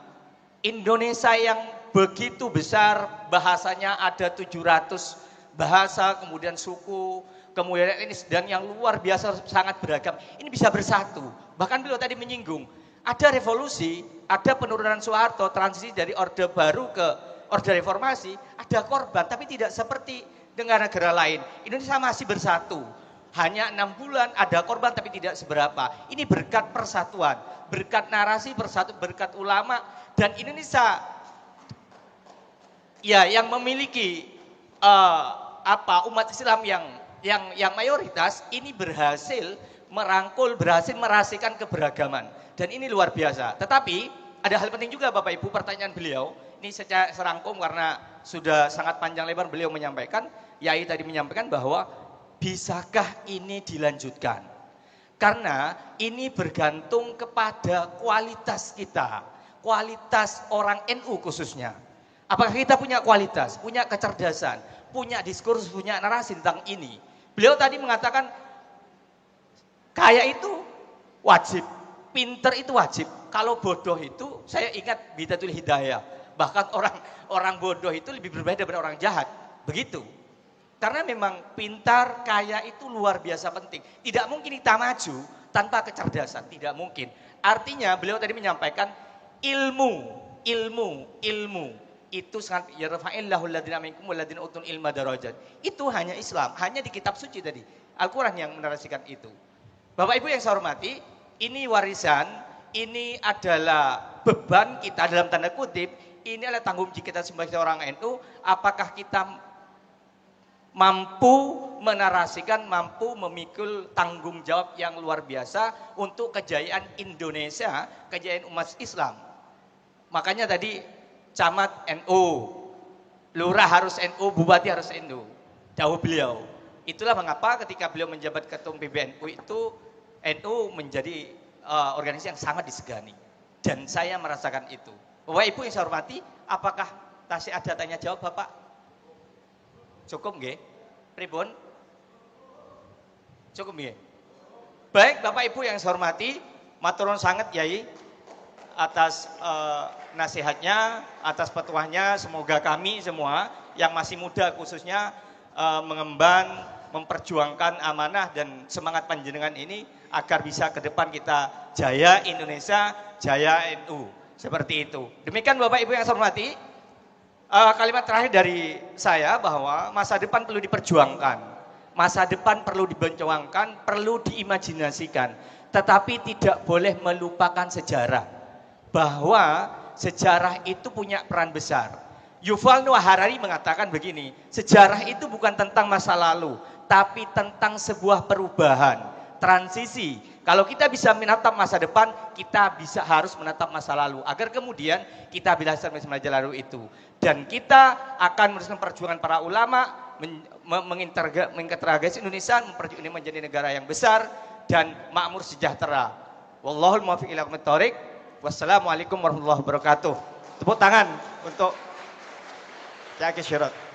Indonesia yang begitu besar, bahasanya ada 700 bahasa, kemudian suku, kemudian etnis, dan yang luar biasa sangat beragam. Ini bisa bersatu. Bahkan beliau tadi menyinggung, ada revolusi, ada penurunan Soeharto, transisi dari Orde Baru ke Orde Reformasi, ada korban, tapi tidak seperti negara-negara lain. Indonesia masih bersatu. Hanya 6 bulan ada korban tapi tidak seberapa. Ini berkat persatuan, berkat narasi bersatu, berkat ulama, dan Indonesia ya yang memiliki umat Islam yang mayoritas ini berhasil merangkul, berhasil merasikan keberagaman. Dan ini luar biasa. Tetapi ada hal penting juga Bapak Ibu, pertanyaan beliau ini secara serangkum karena sudah sangat panjang lebar beliau menyampaikan. Yai tadi menyampaikan bahwa bisakah ini dilanjutkan? Karena ini bergantung kepada kualitas kita, kualitas orang NU khususnya. Apakah kita punya kualitas, punya kecerdasan, punya diskursus, punya narasi tentang ini? Beliau tadi mengatakan kaya itu wajib, pinter itu wajib. Kalau bodoh itu, saya ingat Bidatul Hidayah. Bahkan orang bodoh itu lebih berbeda daripada orang jahat. Begitu. Karena memang pintar, kaya itu luar biasa penting. Tidak mungkin kita maju tanpa kecerdasan. Tidak mungkin. Artinya beliau tadi menyampaikan ilmu. Itu sangat yarfa'illahu alladziina minkum walladziina utul ilma darajat. Itu hanya Islam, hanya di kitab suci tadi. Al-Qur'an yang menarasikan itu. Bapak Ibu yang saya hormati, ini warisan, ini adalah beban kita dalam tanda kutip, ini adalah tanggung jawab kita sebagai orang NU, apakah kita mampu menarasikan, mampu memikul tanggung jawab yang luar biasa untuk kejayaan Indonesia, kejayaan umat Islam. Makanya tadi camat NU, lurah harus NU, bupati harus NU. Jauh beliau. Itulah mengapa ketika beliau menjabat ketum PBNU itu NU menjadi organisasi yang sangat disegani. Dan saya merasakan itu. Bapak Ibu yang saya hormati, apakah tasih ada tanya jawab Bapak? Cukup nggih? Pripun? Cukup nggih? Baik Bapak Ibu yang saya hormati, matur nuwun sanget Yai atas nasihatnya, atas petuahnya. Semoga kami semua yang masih muda khususnya mengemban, memperjuangkan amanah dan semangat panjenengan ini agar bisa ke depan kita jaya Indonesia, jaya NU. Seperti itu. Demikian Bapak Ibu yang saya hormati. Kalimat terakhir dari saya bahwa masa depan perlu diperjuangkan. Masa depan perlu dibencuangkan, perlu diimajinasikan. Tetapi tidak boleh melupakan sejarah. Bahwa sejarah itu punya peran besar. Yuval Noah Harari mengatakan begini, sejarah itu bukan tentang masa lalu, tapi tentang sebuah perubahan, transisi. Kalau kita bisa menatap masa depan, kita harus menatap masa lalu. Agar kemudian kita bisa masa lalu itu. Dan kita akan meneruskan perjuangan para ulama, mengintegrasi Indonesia, ini menjadi negara yang besar dan makmur sejahtera. Wallahul muwaffiq ila aqwamit thoriq. Wassalamualaikum warahmatullahi wabarakatuh. Tepuk tangan untuk Syekh Syirot.